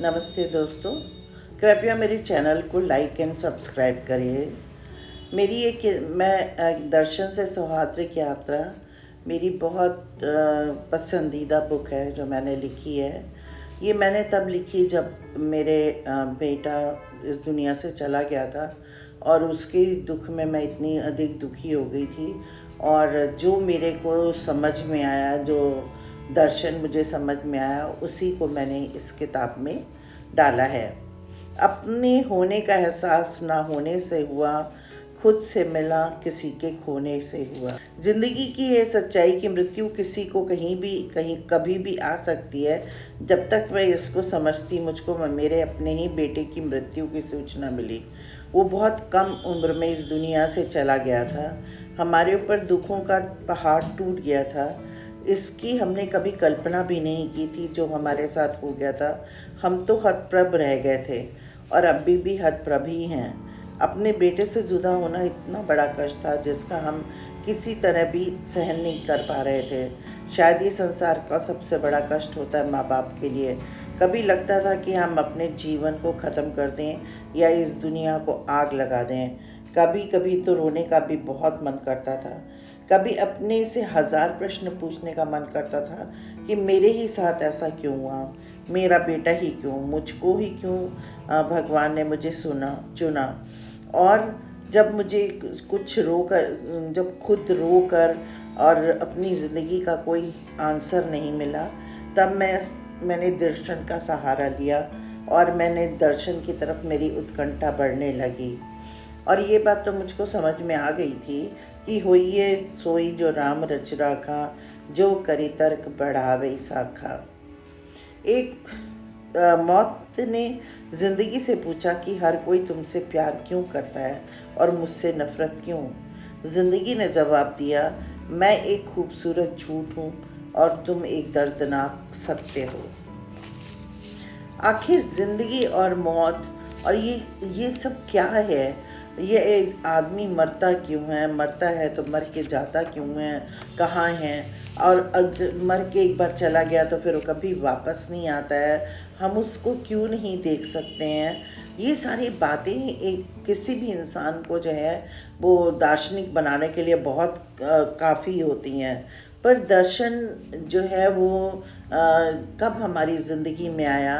नमस्ते दोस्तों, कृपया मेरे चैनल को लाइक एंड सब्सक्राइब करिए। मेरी मैं दर्शन से सौहार्दिक यात्रा मेरी बहुत पसंदीदा बुक है जो मैंने लिखी है। ये मैंने तब लिखी जब मेरे बेटा इस दुनिया से चला गया था और उसके दुख में मैं इतनी अधिक दुखी हो गई थी। और जो मेरे को समझ में आया, जो दर्शन मुझे समझ में आया, उसी को मैंने इस किताब में डाला है। अपने होने का एहसास ना होने से हुआ, खुद से मिला किसी के खोने से हुआ। जिंदगी की ये सच्चाई कि मृत्यु किसी को कहीं कभी भी आ सकती है। जब तक मैं इसको समझती, मुझको मेरे अपने ही बेटे की मृत्यु की सूचना मिली। वो बहुत कम उम्र में इस दुनिया से चला गया था। हमारे ऊपर दुखों का पहाड़ टूट गया था। इसकी हमने कभी कल्पना भी नहीं की थी जो हमारे साथ हो गया था। हम तो हतप्रभ रह गए थे और अभी भी हतप्रभ ही हैं। अपने बेटे से जुदा होना इतना बड़ा कष्ट था जिसका हम किसी तरह भी सहन नहीं कर पा रहे थे। शायद ये संसार का सबसे बड़ा कष्ट होता है माँ बाप के लिए। कभी लगता था कि हम अपने जीवन को ख़त्म कर दें या इस दुनिया को आग लगा दें। कभी कभी तो रोने का भी बहुत मन करता था। कभी अपने से 1000 प्रश्न पूछने का मन करता था कि मेरे ही साथ ऐसा क्यों हुआ, मेरा बेटा ही क्यों, मुझको ही क्यों भगवान ने मुझे चुना। और जब मुझे कुछ जब खुद रो कर और अपनी ज़िंदगी का कोई आंसर नहीं मिला, तब मैंने दर्शन का सहारा लिया और मैंने दर्शन की तरफ मेरी उत्कंठा बढ़ने लगी। और ये बात तो मुझको समझ में आ गई थी कि होइए सोई जो राम रच राखा, जो करी तर्क बढ़ावे साखा। एक मौत ने ज़िंदगी से पूछा कि हर कोई तुमसे प्यार क्यों करता है और मुझसे नफ़रत क्यों। ज़िंदगी ने जवाब दिया, मैं एक खूबसूरत झूठ हूँ और तुम एक दर्दनाक सत्य हो। आखिर ज़िंदगी और मौत और ये सब क्या है? ये एक आदमी मरता क्यों है, मरता है तो मर के जाता क्यों है, कहाँ है, और मर के एक बार चला गया तो फिर वो कभी वापस नहीं आता है, हम उसको क्यों नहीं देख सकते हैं। ये सारी बातें एक किसी भी इंसान को जो है वो दार्शनिक बनाने के लिए बहुत काफ़ी होती हैं। पर दर्शन जो है वो कब हमारी ज़िंदगी में आया?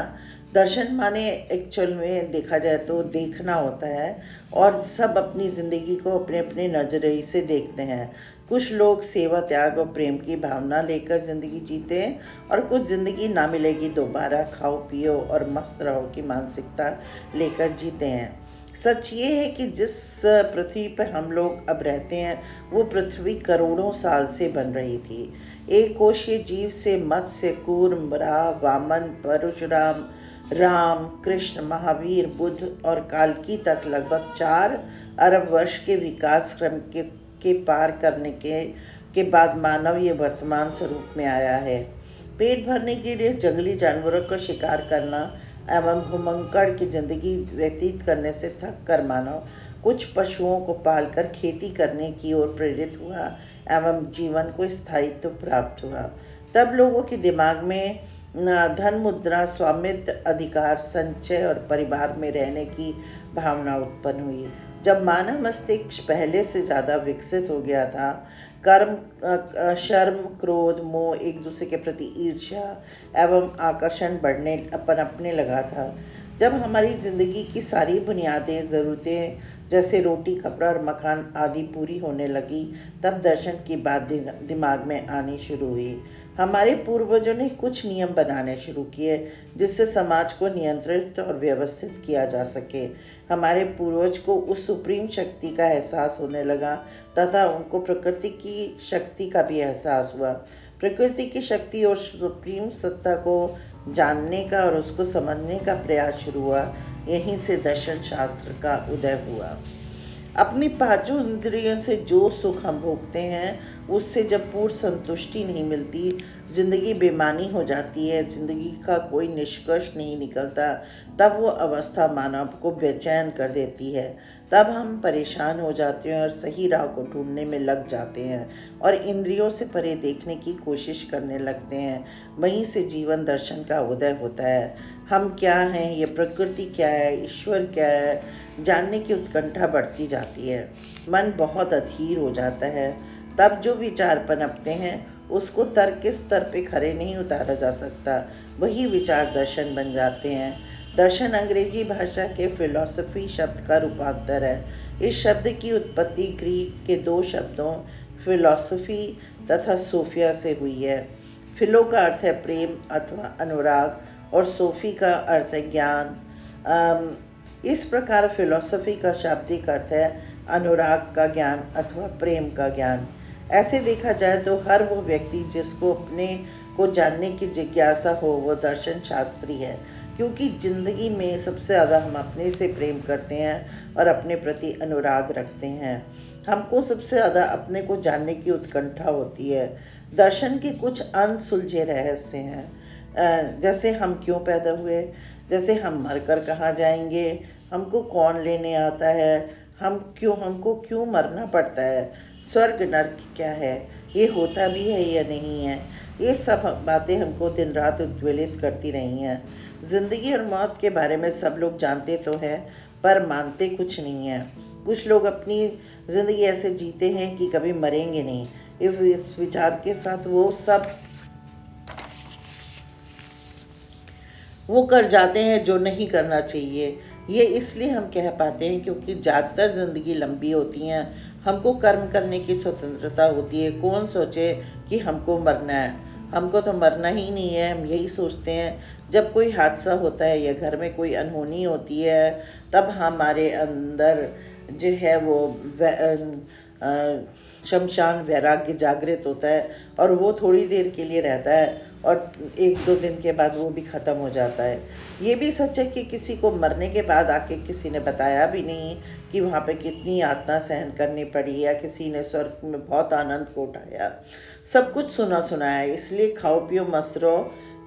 दर्शन माने एक्चुअल में देखा जाए तो देखना होता है, और सब अपनी ज़िंदगी को अपने अपने नज़रिए से देखते हैं। कुछ लोग सेवा, त्याग और प्रेम की भावना लेकर ज़िंदगी जीते हैं और कुछ ज़िंदगी ना मिलेगी दोबारा, खाओ पियो और मस्त रहो की मानसिकता लेकर जीते हैं। सच ये है कि जिस पृथ्वी पर हम लोग अब रहते हैं वो पृथ्वी करोड़ों साल से बन रही थी। एक कोशीय जीव से मत्स्य, कूर्म, वामन, परशुराम, राम, कृष्ण, महावीर, बुद्ध और काल्की तक लगभग 4 अरब वर्ष के विकास क्रम के पार करने के बाद मानव ये वर्तमान स्वरूप में आया है। पेट भरने के लिए जंगली जानवरों का शिकार करना एवं घुमंकड़ की जिंदगी व्यतीत करने से थक कर मानव कुछ पशुओं को पालकर खेती करने की ओर प्रेरित हुआ एवं जीवन को स्थायित्व प्राप्त हुआ। तब लोगों के दिमाग में धन, मुद्रा, स्वामित्व, अधिकार, संचय और परिवार में रहने की भावना उत्पन्न हुई। जब मानव मस्तिष्क पहले से ज़्यादा विकसित हो गया था, शर्म, क्रोध, मोह, एक दूसरे के प्रति ईर्ष्या एवं आकर्षण पनपने लगा था। जब हमारी ज़िंदगी की सारी बुनियादी ज़रूरतें जैसे रोटी, कपड़ा और मकान आदि पूरी होने लगी, तब दर्शन की बात दिमाग में आनी शुरू हुई। हमारे पूर्वजों ने कुछ नियम बनाने शुरू किए जिससे समाज को नियंत्रित और व्यवस्थित किया जा सके। हमारे पूर्वज को उस सुप्रीम शक्ति का एहसास होने लगा तथा उनको प्रकृति की शक्ति का भी एहसास हुआ। प्रकृति की शक्ति और सुप्रीम सत्ता को जानने का और उसको समझने का प्रयास शुरू हुआ। यहीं से दर्शन शास्त्र का उदय हुआ। अपनी पांचों इंद्रियों से जो सुख हम भोगते हैं उससे जब पूर्ण संतुष्टि नहीं मिलती, जिंदगी बेमानी हो जाती है, जिंदगी का कोई निष्कर्ष नहीं निकलता, तब वो अवस्था मानव को बेचैन कर देती है। तब हम परेशान हो जाते हैं और सही राह को ढूंढने में लग जाते हैं और इंद्रियों से परे देखने की कोशिश करने लगते हैं। वहीं से जीवन दर्शन का उदय होता है। हम क्या हैं, ये प्रकृति क्या है, ईश्वर क्या है, जानने की उत्कंठा बढ़ती जाती है। मन बहुत अधीर हो जाता है। तब जो विचार पनपते हैं उसको तर्क के स्तर पे खरे नहीं उतारा जा सकता, वही विचार दर्शन बन जाते हैं। दर्शन अंग्रेजी भाषा के फिलॉसफी शब्द का रूपांतर है। इस शब्द की उत्पत्ति ग्रीक के दो शब्दों फिलॉसफी तथा सोफिया से हुई है। फिलो का अर्थ है प्रेम अथवा अनुराग और सोफी का अर्थ है ज्ञान। इस प्रकार फिलॉसफी का शाब्दिक अर्थ है अनुराग का ज्ञान अथवा प्रेम का ज्ञान। ऐसे देखा जाए तो हर वो व्यक्ति जिसको अपने को जानने की जिज्ञासा हो वो दर्शन शास्त्री है, क्योंकि ज़िंदगी में सबसे ज़्यादा हम अपने से प्रेम करते हैं और अपने प्रति अनुराग रखते हैं। हमको सबसे ज़्यादा अपने को जानने की उत्कंठा होती है। दर्शन के कुछ अनसुलझे रहस्य हैं, जैसे हम क्यों पैदा हुए, जैसे हम मरकर कहाँ जाएंगे, हमको कौन लेने आता है, हमको क्यों मरना पड़ता है, स्वर्ग नर्क क्या है, ये होता भी है या नहीं है। ये सब बातें हमको दिन रात उद्वेलित करती रही हैं। ज़िंदगी और मौत के बारे में सब लोग जानते तो हैं पर मानते कुछ नहीं हैं। कुछ लोग अपनी ज़िंदगी ऐसे जीते हैं कि कभी मरेंगे नहीं। इस विचार के साथ वो कर जाते हैं जो नहीं करना चाहिए। ये इसलिए हम कह पाते हैं क्योंकि ज़्यादातर ज़िंदगी लंबी होती हैं। हमको कर्म करने की स्वतंत्रता होती है। कौन सोचे कि हमको मरना है, हमको तो मरना ही नहीं है। हम यही सोचते हैं जब कोई हादसा होता है या घर में कोई अनहोनी होती है तब हमारे अंदर जो है वो शमशान वैराग्य जागृत होता है और वो थोड़ी देर के लिए रहता है और एक दो दिन के बाद वो भी ख़त्म हो जाता है। ये भी सच है कि किसी को मरने के बाद आके किसी ने बताया भी नहीं कि वहाँ पे कितनी यातना सहन करनी पड़ी या किसी ने स्वर्ग में बहुत आनंद को उठाया। सब कुछ सुना सुना है, इसलिए खाओ पियो मस्त रहो।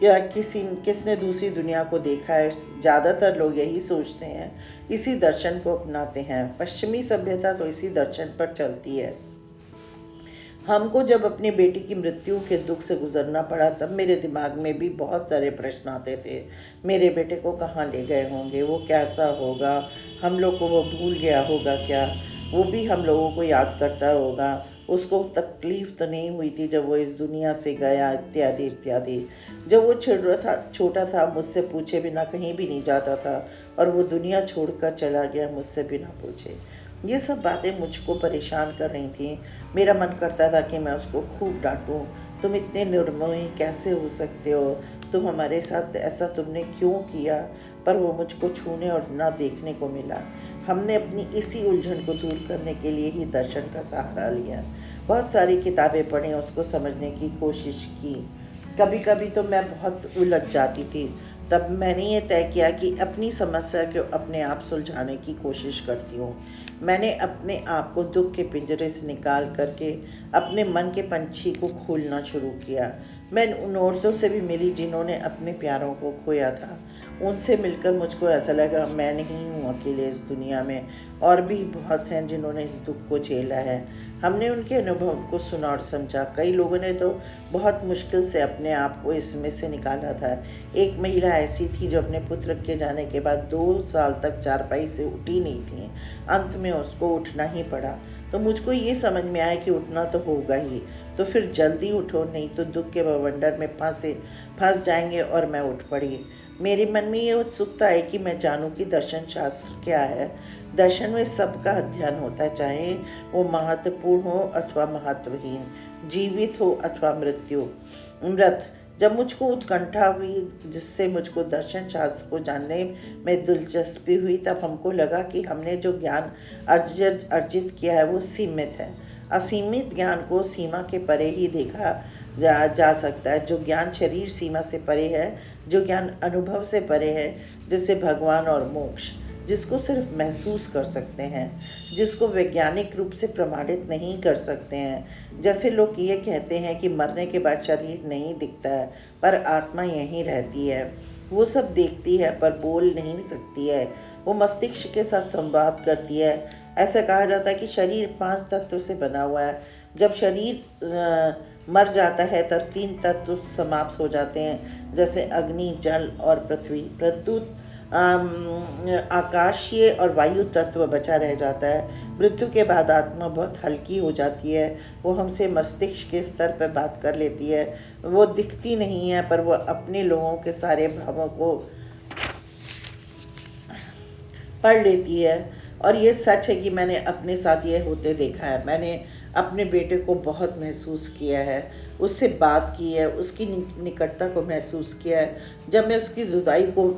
क्या किसने दूसरी दुनिया को देखा है? ज़्यादातर लोग यही सोचते हैं, इसी दर्शन को अपनाते हैं। पश्चिमी सभ्यता तो इसी दर्शन पर चलती है। हमको जब अपनी बेटी की मृत्यु के दुख से गुजरना पड़ा तब मेरे दिमाग में भी बहुत सारे प्रश्न आते थे। मेरे बेटे को कहाँ ले गए होंगे, वो कैसा होगा, हम लोग को वो भूल गया होगा क्या, वो भी हम लोगों को याद करता होगा, उसको तकलीफ़ तो नहीं हुई थी जब वो इस दुनिया से गया, इत्यादि इत्यादि। जब वो छोटा था मुझसे पूछे बिना कहीं भी नहीं जाता था और वो दुनिया छोड़कर चला गया मुझसे बिना पूछे। ये सब बातें मुझको परेशान कर रही थी। मेरा मन करता था कि मैं उसको खूब डांटूं, तुम इतने निर्मोही कैसे हो सकते हो, तुम हमारे साथ ऐसा तुमने क्यों किया, पर वो मुझको छूने और ना देखने को मिला। हमने अपनी इसी उलझन को दूर करने के लिए ही दर्शन का सहारा लिया। बहुत सारी किताबें पढ़ी, उसको समझने की कोशिश की। कभी कभी तो मैं बहुत उलझ जाती थी। तब मैंने ये तय किया कि अपनी समस्या को अपने आप सुलझाने की कोशिश करती हूँ। मैंने अपने आप को दुख के पिंजरे से निकाल करके अपने मन के पंछी को खोलना शुरू किया। मैं उन औरतों से भी मिली जिन्होंने अपने प्यारों को खोया था। उनसे मिलकर मुझको ऐसा लगा मैं नहीं हूँ अकेले इस दुनिया में, और भी बहुत हैं जिन्होंने इस दुख को झेला है। हमने उनके अनुभव को सुना और समझा। कई लोगों ने तो बहुत मुश्किल से अपने आप को इसमें से निकाला था। एक महिला ऐसी थी जो अपने पुत्र के जाने के बाद 2 साल तक चारपाई से उठी नहीं थी। अंत में उसको उठना ही पड़ा। तो मुझको ये समझ में आया कि उठना तो होगा ही, तो फिर जल्दी उठो, नहीं तो दुख के बवंडर में फंस जाएंगे। और मैं उठ पड़ी। मेरे मन में ये उत्सुकता है कि मैं जानूं कि दर्शन शास्त्र क्या है। दर्शन में सबका अध्ययन होता है, चाहे वो महत्वपूर्ण हो अथवा महत्वहीन, जीवित हो अथवा मृत। जब मुझको उत्कंठा हुई जिससे मुझको दर्शन शास्त्र को जानने में दिलचस्पी हुई, तब हमको लगा कि हमने जो ज्ञान अर्जित किया है वो सीमित है। असीमित ज्ञान को सीमा के परे ही देखा जा सकता है। जो ज्ञान शरीर सीमा से परे है, जो ज्ञान अनुभव से परे है, जैसे भगवान और मोक्ष, जिसको सिर्फ महसूस कर सकते हैं, जिसको वैज्ञानिक रूप से प्रमाणित नहीं कर सकते हैं। जैसे लोग ये कहते हैं कि मरने के बाद शरीर नहीं दिखता है पर आत्मा यहीं रहती है। वो सब देखती है पर बोल नहीं सकती है। वो मस्तिष्क के साथ संवाद करती है। ऐसा कहा जाता है कि शरीर 5 तत्वों से बना हुआ है। जब शरीर मर जाता है तब 3 तत्व समाप्त हो जाते हैं, जैसे अग्नि, जल और पृथ्वी। प्रद्युत आकाशीय और वायु तत्व बचा रह जाता है। मृत्यु के बाद आत्मा बहुत हल्की हो जाती है। वो हमसे मस्तिष्क के स्तर पर बात कर लेती है। वो दिखती नहीं है, पर वो अपने लोगों के सारे भावों को पढ़ लेती है। और ये सच है कि मैंने अपने साथ ये होते देखा है। मैंने अपने बेटे को बहुत महसूस किया है, उससे बात की है, उसकी निकटता को महसूस किया है। जब मैं उसकी जुदाई को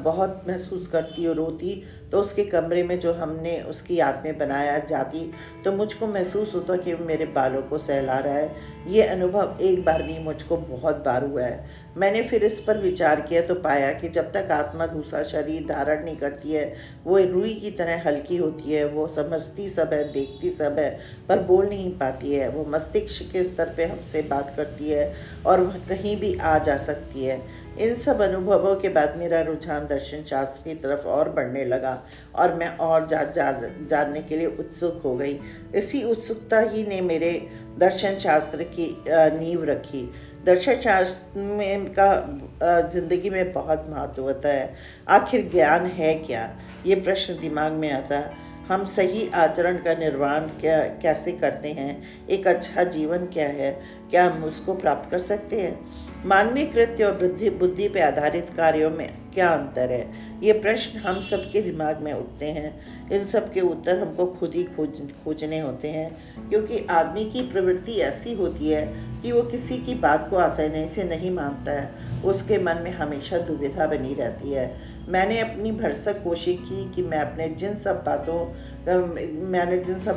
बहुत महसूस करती और रोती, तो उसके कमरे में जो हमने उसकी याद में बनाया जाती, तो मुझको महसूस होता कि वो मेरे बालों को सहला रहा है। ये अनुभव एक बार नहीं, मुझको बहुत बार हुआ है। मैंने फिर इस पर विचार किया तो पाया कि जब तक आत्मा दूसरा शरीर धारण नहीं करती है, वो रुई की तरह हल्की होती है। वो समझती सब है, देखती सब है, पर बोल नहीं पाती है। वो मस्तिष्क के स्तर पे हमसे बात करती है और वह कहीं भी आ जा सकती है। इन सब अनुभवों के बाद मेरा रुझान दर्शन शास्त्र की तरफ और बढ़ने लगा और मैं और जानने के लिए उत्सुक हो गई। इसी उत्सुकता ही ने मेरे दर्शन शास्त्र की नींव रखी। दर्शन शास्त्र में का जिंदगी में बहुत महत्व होता है। आखिर ज्ञान है क्या, ये प्रश्न दिमाग में आता है। हम सही आचरण का निर्माण कैसे करते हैं? एक अच्छा जीवन क्या है? क्या हम उसको प्राप्त कर सकते हैं? मानवीय कृत्य और बुद्धि पे आधारित कार्यों में क्या अंतर है? ये प्रश्न हम सबके दिमाग में उठते हैं। इन सब के उत्तर हमको खुद ही खोजने होते हैं, क्योंकि आदमी की प्रवृत्ति ऐसी होती है कि वो किसी की बात को आसानी से नहीं मानता है। उसके मन में हमेशा दुविधा बनी रहती है। मैंने अपनी भरसक कोशिश की कि मैंने जिन सब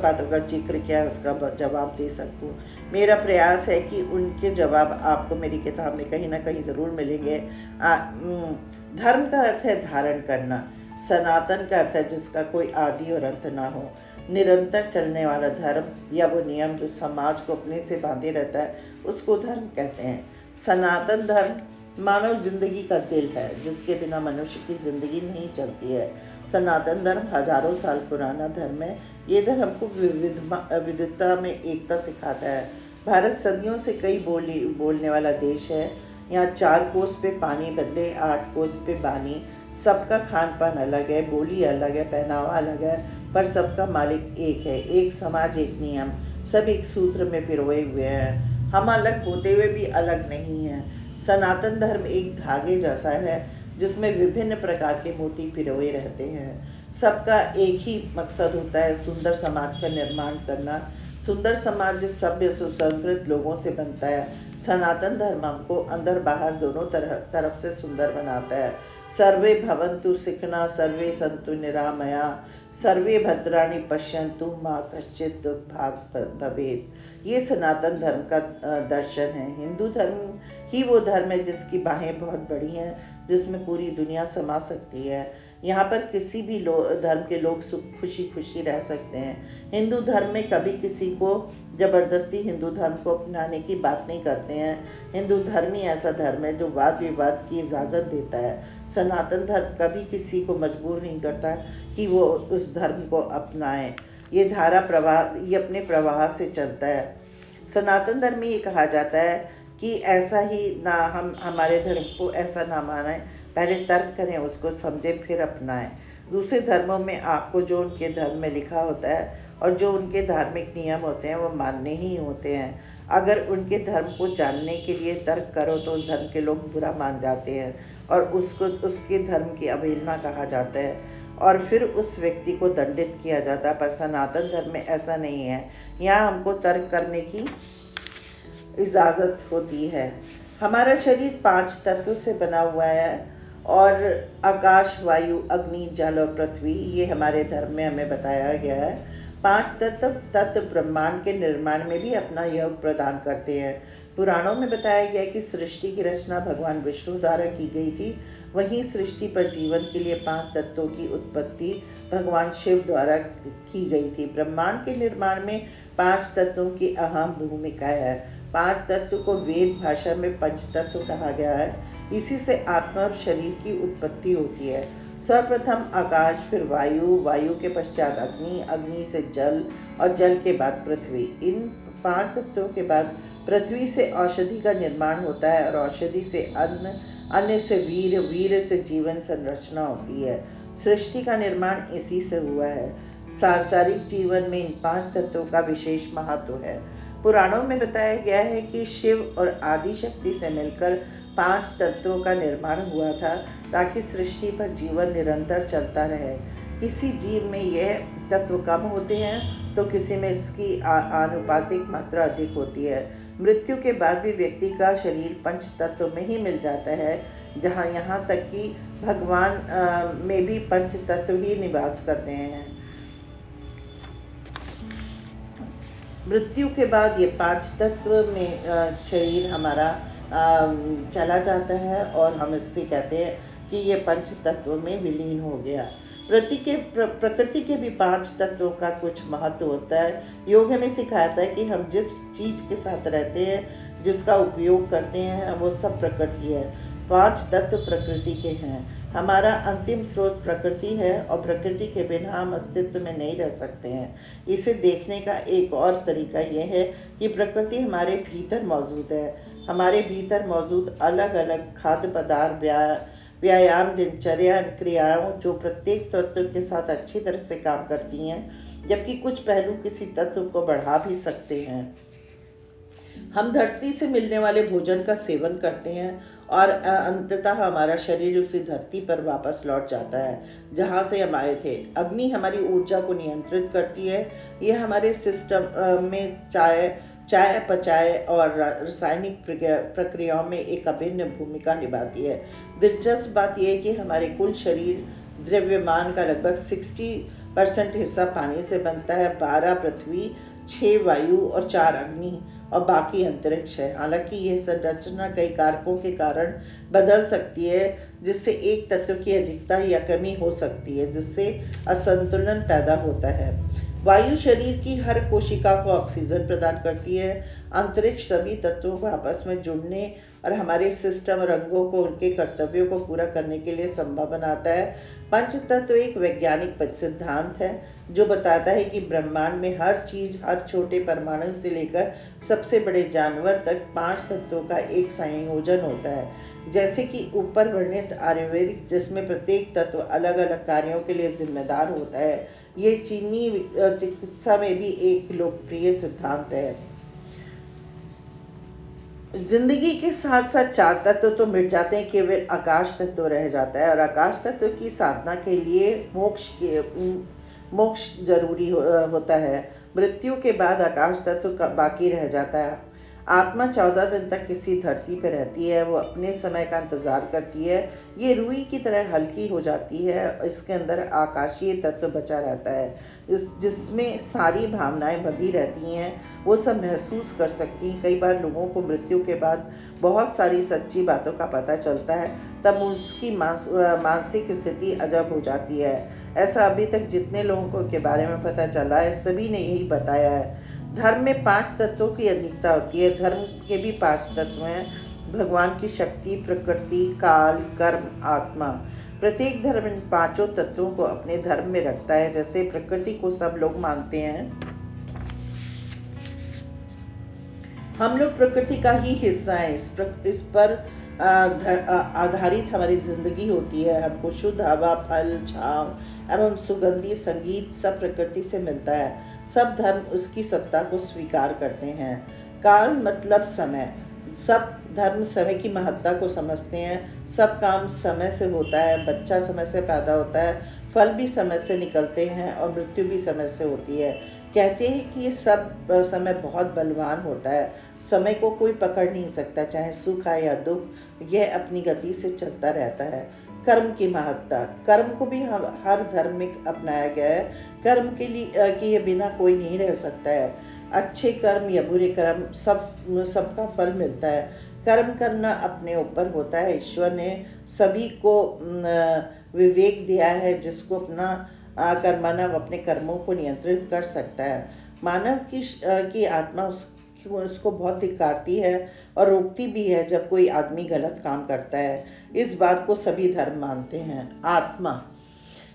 बातों का जिक्र किया उसका जवाब दे सकूं। मेरा प्रयास है कि उनके जवाब आपको मेरी किताब में कहीं ना कहीं ज़रूर मिलेंगे। धर्म का अर्थ है धारण करना। सनातन का अर्थ है जिसका कोई आदि और अंत ना हो। निरंतर चलने वाला धर्म या वो नियम जो समाज को अपने से बांधे रहता है, उसको धर्म कहते हैं। सनातन धर्म मानव जिंदगी का दिल है, जिसके बिना मनुष्य की जिंदगी नहीं चलती है। सनातन धर्म हजारों साल पुराना धर्म है। ये धर्म हमको विविधता में एकता सिखाता है। भारत सदियों से कई बोलने वाला देश है। यहाँ 4 कोस पे पानी बदले 8 कोस पे बानी। सबका खान पान अलग है, बोली अलग है, पहनावा अलग है, पर सबका मालिक एक है। एक समाज, एक नियम, सब एक सूत्र में पिरोए हुए हैं। हम अलग होते हुए भी अलग नहीं हैं। सनातन धर्म एक धागे जैसा है जिसमें विभिन्न प्रकार के मोती पिरोए रहते हैं। सबका एक ही मकसद होता है, सुंदर समाज का निर्माण करना। सुंदर समाज जिस सभ्य सुसंस्कृत लोगों से बनता है। सनातन धर्म हमको अंदर बाहर दोनों तरफ से सुंदर बनाता है। सर्वे भवन्तु सुखिनः, सर्वे सन्तु निरामया, सर्वे भद्राणि पश्यन्तु मा कश्चित् दुर्भाग् भवेत्। ये सनातन धर्म का दर्शन है। हिंदू धर्म ही वो धर्म है जिसकी बाहें बहुत बड़ी हैं, जिसमें पूरी दुनिया समा सकती है। यहाँ पर किसी भी धर्म के लोग सुख खुशी खुशी रह सकते हैं। हिंदू धर्म में कभी किसी को जबरदस्ती हिंदू धर्म को अपनाने की बात नहीं करते हैं। हिंदू धर्म ही ऐसा धर्म है जो वाद विवाद की इजाज़त देता है। सनातन धर्म कभी किसी को मजबूर नहीं करता कि वो उस धर्म को अपनाए। ये अपने प्रवाह से चलता है। सनातन धर्म में ये कहा जाता है कि ऐसा ही ना, हम हमारे धर्म को ऐसा ना मानें, पहले तर्क करें, उसको समझें, फिर अपनाएं। दूसरे धर्मों में आपको जो उनके धर्म में लिखा होता है और जो उनके धार्मिक नियम होते हैं वो मानने ही होते हैं। अगर उनके धर्म को जानने के लिए तर्क करो तो उस धर्म के लोग बुरा मान जाते हैं और उसके धर्म की अवहेलना कहा जाता है और फिर उस व्यक्ति को दंडित किया जाता है। पर सनातन धर्म में ऐसा नहीं है। यहाँ हमको तर्क करने की इजाज़त होती है। हमारा शरीर 5 तत्व से बना हुआ है और आकाश, वायु, अग्नि, जल और पृथ्वी, ये हमारे धर्म में हमें बताया गया है। 5 तत्व ब्रह्मांड के निर्माण में भी अपना योग प्रदान करते हैं। पुराणों में बताया गया कि सृष्टि की रचना भगवान विष्णु द्वारा की गई थी। वहीं सृष्टि पर जीवन के लिए 5 तत्वों की उत्पत्ति भगवान शिव द्वारा की गई थी। ब्रह्मांड के निर्माण में 5 तत्वों की अहम भूमिका है। 5 तत्व को वेद भाषा में पंचतत्व कहा गया है। इसी से आत्मा और शरीर की उत्पत्ति होती है। सर्वप्रथम आकाश, फिर वायु, वायु के पश्चात अग्नि, अग्नि से जल और जल के बाद पृथ्वी। इन 5 तत्वों के बाद पृथ्वी से औषधि का निर्माण होता है और औषधि से अन्न, अन्न से वीर, वीर से जीवन संरचना होती है। सृष्टि का निर्माण इसी से हुआ है। सांसारिक जीवन में इन 5 तत्वों का विशेष महत्व है। पुराणों में बताया गया है कि शिव और आदि शक्ति से मिलकर 5 तत्वों का निर्माण हुआ था ताकि सृष्टि पर जीवन निरंतर चलता रहे। किसी जीव में यह तत्व कम होते हैं तो किसी में इसकी आनुपातिक मात्रा अधिक होती है। मृत्यु के बाद भी व्यक्ति का शरीर पंच तत्व में ही मिल जाता है, जहाँ यहाँ तक कि भगवान में भी पंच तत्व ही निवास करते हैं। मृत्यु के बाद ये 5 तत्व में शरीर हमारा चला जाता है और हम इससे कहते हैं कि ये पंच तत्व में विलीन हो गया। प्रकृति के भी 5 तत्वों का कुछ महत्व होता है। योग हमें सिखाता है कि हम जिस चीज़ के साथ रहते हैं, जिसका उपयोग करते हैं, वो सब प्रकृति है। 5 तत्व प्रकृति के हैं। हमारा अंतिम स्रोत प्रकृति है और प्रकृति के बिना हम अस्तित्व में नहीं रह सकते हैं। इसे देखने का एक और तरीका यह है कि प्रकृति हमारे भीतर मौजूद है। हमारे भीतर मौजूद अलग अलग खाद्य पदार्थ, व्यायाम, दिनचर्या, क्रियाओं जो प्रत्येक तत्व के साथ अच्छी तरह से काम करती हैं, जबकि कुछ पहलू किसी तत्व को बढ़ा भी सकते हैं। हम धरती से मिलने वाले भोजन का सेवन करते हैं और अंततः हमारा शरीर उसी धरती पर वापस लौट जाता है जहाँ से हम आए थे। अग्नि हमारी ऊर्जा को नियंत्रित करती है। यह हमारे सिस्टम में चाय पचाए और रासायनिक प्रक्रियाओं में एक अभिन्न भूमिका निभाती है। दिलचस्प बात यह है कि हमारे कुल शरीर द्रव्यमान का लगभग 60% हिस्सा पानी से बनता है। 12 पृथ्वी, 6 वायु और 4 अग्नि और बाकी अंतरिक्ष है। हालांकि यह संरचना कई कारकों के कारण बदल सकती है, जिससे एक तत्व की अधिकता या कमी हो सकती है, जिससे असंतुलन पैदा होता है। वायु शरीर की हर कोशिका को ऑक्सीजन प्रदान करती है। अंतरिक्ष सभी तत्वों को आपस में जुड़ने और हमारे सिस्टम और अंगों को उनके कर्तव्यों को पूरा करने के लिए संभव बनाता है। पंच तत्व एक वैज्ञानिक सिद्धांत है जो बताता है कि ब्रह्मांड में हर चीज, हर छोटे परमाणु से लेकर सबसे बड़े जानवर तक 5 तत्वों का एक संयोजन होता है। जैसे कि ऊपर वर्णित आयुर्वेदिक, जिसमें प्रत्येक तत्व अलग अलग कार्यों के लिए जिम्मेदार होता है, ये चीनी चिकित्सा में भी एक लोकप्रिय सिद्धांत है। जिंदगी के साथ साथ 4 तत्व तो मिट जाते हैं, केवल आकाश तत्व रह जाता है और आकाश तत्व की साधना के लिए मोक्ष जरूरी होता है। मृत्यु के बाद आकाश तत्व बाकी रह जाता है। आत्मा 14 दिन तक किसी धरती पर रहती है। वो अपने समय का इंतज़ार करती है। ये रुई की तरह हल्की हो जाती है। इसके अंदर आकाशीय तत्व बचा रहता है जिसमें सारी भावनाएं बंधी रहती हैं। वो सब महसूस कर सकती हैं। कई बार लोगों को मृत्यु के बाद बहुत सारी सच्ची बातों का पता चलता है, तब उसकी मानसिक स्थिति अजब हो जाती है। ऐसा अभी तक जितने लोगों के बारे में पता चला है, सभी ने यही बताया है। धर्म में 5 तत्वों की अधिकता होती है। धर्म के भी 5 तत्व हैं: भगवान की शक्ति, प्रकृति, काल, कर्म, आत्मा। प्रत्येक धर्म इन 5 तत्वों को अपने धर्म में रखता है। जैसे प्रकृति को सब लोग मानते हैं, हम लोग प्रकृति का ही हिस्सा हैं। इस पर आधारित हमारी जिंदगी होती है। हमको शुद्ध हवा, फल, छांव एवं सुगंधी संगीत सब प्रकृति से मिलता है। सब धर्म उसकी सत्ता को स्वीकार करते हैं। काल मतलब समय। सब धर्म समय की महत्ता को समझते हैं। सब काम समय से होता है। बच्चा समय से पैदा होता है, फल भी समय से निकलते हैं और मृत्यु भी समय से होती है। कहते हैं कि ये सब समय बहुत बलवान होता है। समय को कोई पकड़ नहीं सकता, चाहे सुख आए या दुख, यह अपनी गति से चलता रहता है। कर्म की महत्ता। कर्म को भी हर धर्म में अपनाया गया है। कर्म के लिए बिना कोई नहीं रह सकता है। अच्छे कर्म या बुरे कर्म सबका फल मिलता है। कर्म करना अपने ऊपर होता है। ईश्वर ने सभी को विवेक दिया है, जिसको कर मानव अपने कर्मों को नियंत्रित कर सकता है। मानव की आत्मा उसको बहुत धिक्कारती है और रोकती भी है जब कोई आदमी गलत काम करता है। इस बात को सभी धर्म मानते हैं। आत्मा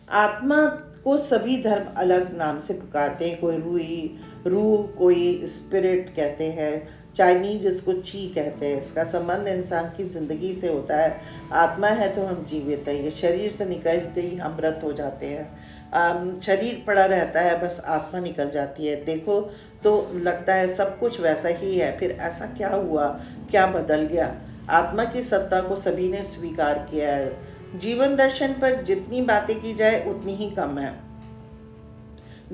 आत्मा को सभी धर्म अलग नाम से पुकारते हैं। कोई रूह, कोई स्पिरिट कहते हैं, चाइनीज इसको ची कहते हैं। इसका संबंध इंसान की ज़िंदगी से होता है। आत्मा है तो हम जीवित हैं, ये शरीर से निकलते ही हम मृत हो जाते हैं। शरीर पड़ा रहता है, बस आत्मा निकल जाती है। देखो तो लगता है सब कुछ वैसा ही है, फिर ऐसा क्या हुआ, क्या बदल गया? आत्मा की सत्ता को सभी ने स्वीकार किया है। जीवन दर्शन पर जितनी बातें की जाए उतनी ही कम है।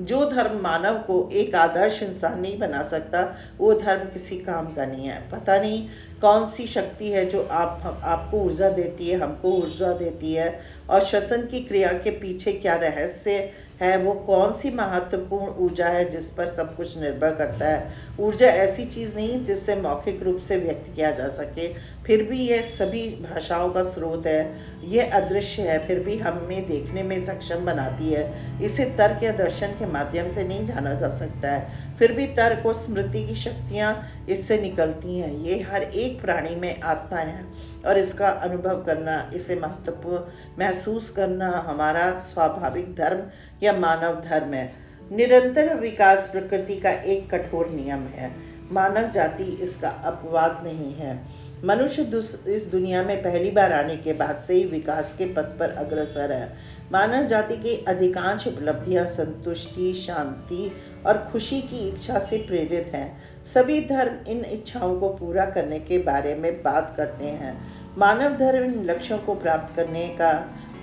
जो धर्म मानव को एक आदर्श इंसान नहीं बना सकता, वो धर्म किसी काम का नहीं है। पता नहीं कौन सी शक्ति है जो आपको ऊर्जा देती है, हमको ऊर्जा देती है, और श्वसन की क्रिया के पीछे क्या रहस्य है, वो कौन सी महत्वपूर्ण ऊर्जा है जिस पर सब कुछ निर्भर करता है। ऊर्जा ऐसी चीज़ नहीं जिससे मौखिक रूप से व्यक्त किया जा सके, फिर भी यह सभी भाषाओं का स्रोत है। यह अदृश्य है, फिर भी हमें देखने में सक्षम बनाती है। इसे तर्क या दर्शन के माध्यम से नहीं जाना जा सकता है, फिर भी तर्क और स्मृति की शक्तियाँ इससे निकलती हैं। ये हर एक प्राणी में आत्मा है, और इसका अनुभव करना, इसे महत्वपूर्ण महसूस करना हमारा स्वाभाविक धर्म या मानव धर्म है। निरंतर विकास प्रकृति का एक कठोर नियम है। मानव जाति इसका अपवाद नहीं है। मनुष्य इस दुनिया में पहली बार आने के बाद से ही विकास के पथ पर अग्रसर है। मानव जाति की अधिकांश उपलब्धियां संतुष्टि, शांति और खुशी की इच्छा से प्रेरित हैं। सभी धर्म इन इच्छाओं को पूरा करने के बारे में बात करते हैं। मानव धर्म इन लक्ष्यों को प्राप्त करने का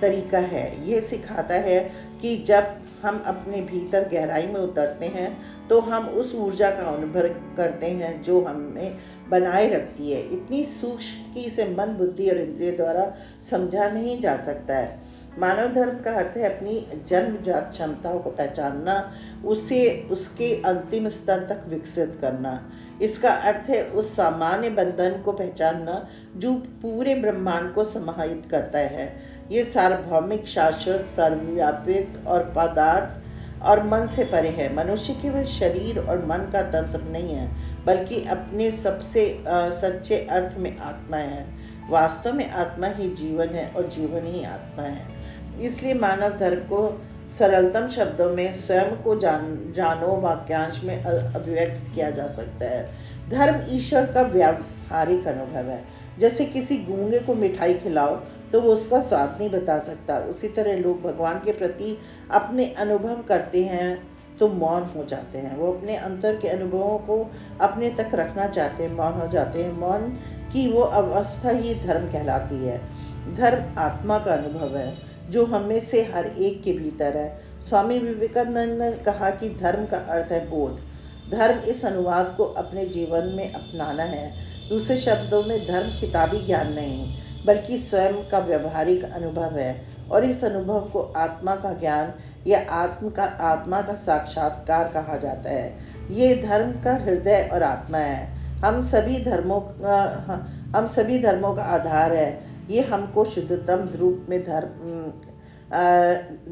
तरीका है। ये सिखाता है कि जब हम अपने भीतर गहराई में उतरते हैं तो हम उस ऊर्जा का अनुभव करते हैं जो हमें बनाए रखती है। इतनी सूक्ष्म कि इसे मन, बुद्धि और इंद्रिय द्वारा समझा नहीं जा सकता है। मानव धर्म का अर्थ है अपनी जन्मजात क्षमताओं को पहचानना, उसे उसके अंतिम स्तर तक विकसित करना। इसका अर्थ है उस सामान्य बंधन को पहचानना जो पूरे ब्रह्मांड को समाहित करता है। ये सार्वभौमिक, शाश्वत, सर्वव्यापक और पदार्थ और मन से परे है। मनुष्य केवल शरीर और मन का तंत्र नहीं है, बल्कि अपने सबसे सच्चे अर्थ में आत्मा है। वास्तव में आत्मा ही जीवन है और जीवन ही आत्मा है। इसलिए मानव धर्म को सरलतम शब्दों में स्वयं को जानो वाक्यांश में अभिव्यक्त किया जा सकता है। धर्म ईश्वर का व्यावहारिक अनुभव है। जैसे किसी गूंगे को मिठाई खिलाओ तो वो उसका स्वाद नहीं बता सकता, उसी तरह लोग भगवान के प्रति अपने अनुभव करते हैं तो मौन हो जाते हैं। वो अपने अंतर के अनुभवों को अपने तक रखना चाहते हैं, मौन हो जाते हैं। मौन की वो अवस्था ही धर्म कहलाती है। धर्म आत्मा का अनुभव है जो हमें से हर एक के भीतर है। स्वामी विवेकानंद ने कहा कि धर्म का अर्थ है बोध। धर्म इस अनुवाद को अपने जीवन में अपनाना है। दूसरे शब्दों में धर्म किताबी ज्ञान नहीं, बल्कि स्वयं का व्यवहारिक अनुभव है, और इस अनुभव को आत्मा का ज्ञान या आत्मा का साक्षात्कार कहा जाता है। ये धर्म का हृदय और आत्मा है। हम सभी धर्मों का आधार है। ये हमको शुद्धतम रूप में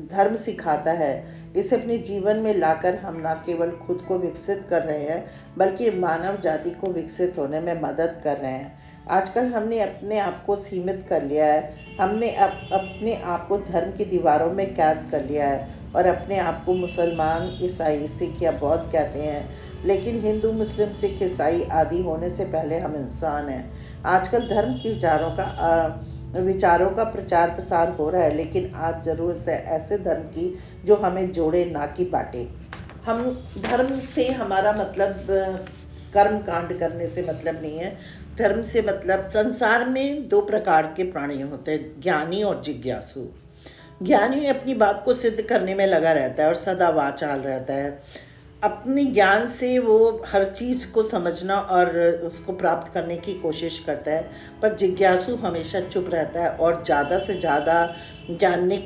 धर्म सिखाता है। इसे अपने जीवन में लाकर हम न केवल खुद को विकसित कर रहे हैं, बल्कि मानव जाति को विकसित होने में मदद कर रहे हैं। आजकल हमने अपने आप को सीमित कर लिया है। हमने अपने आप को धर्म की दीवारों में कैद कर लिया है और अपने आप को मुसलमान, ईसाई, सिख या बौद्ध कहते हैं। लेकिन हिंदू, मुस्लिम, सिख, ईसाई आदि होने से पहले हम इंसान हैं। आजकल धर्म के विचारों का प्रचार प्रसार हो रहा है, लेकिन आज ज़रूरत है ऐसे धर्म की जो हमें जोड़े, ना कि बांटे। हम धर्म से हमारा मतलब कर्म कांड करने से मतलब नहीं है। धर्म से मतलब, संसार में दो प्रकार के प्राणी होते हैं, ज्ञानी और जिज्ञासु। ज्ञानी अपनी बात को सिद्ध करने में लगा रहता है और सदा वाचाल रहता है। अपने ज्ञान से वो हर चीज़ को समझना और उसको प्राप्त करने की कोशिश करता है, पर जिज्ञासु हमेशा चुप रहता है और ज़्यादा से ज़्यादा जानने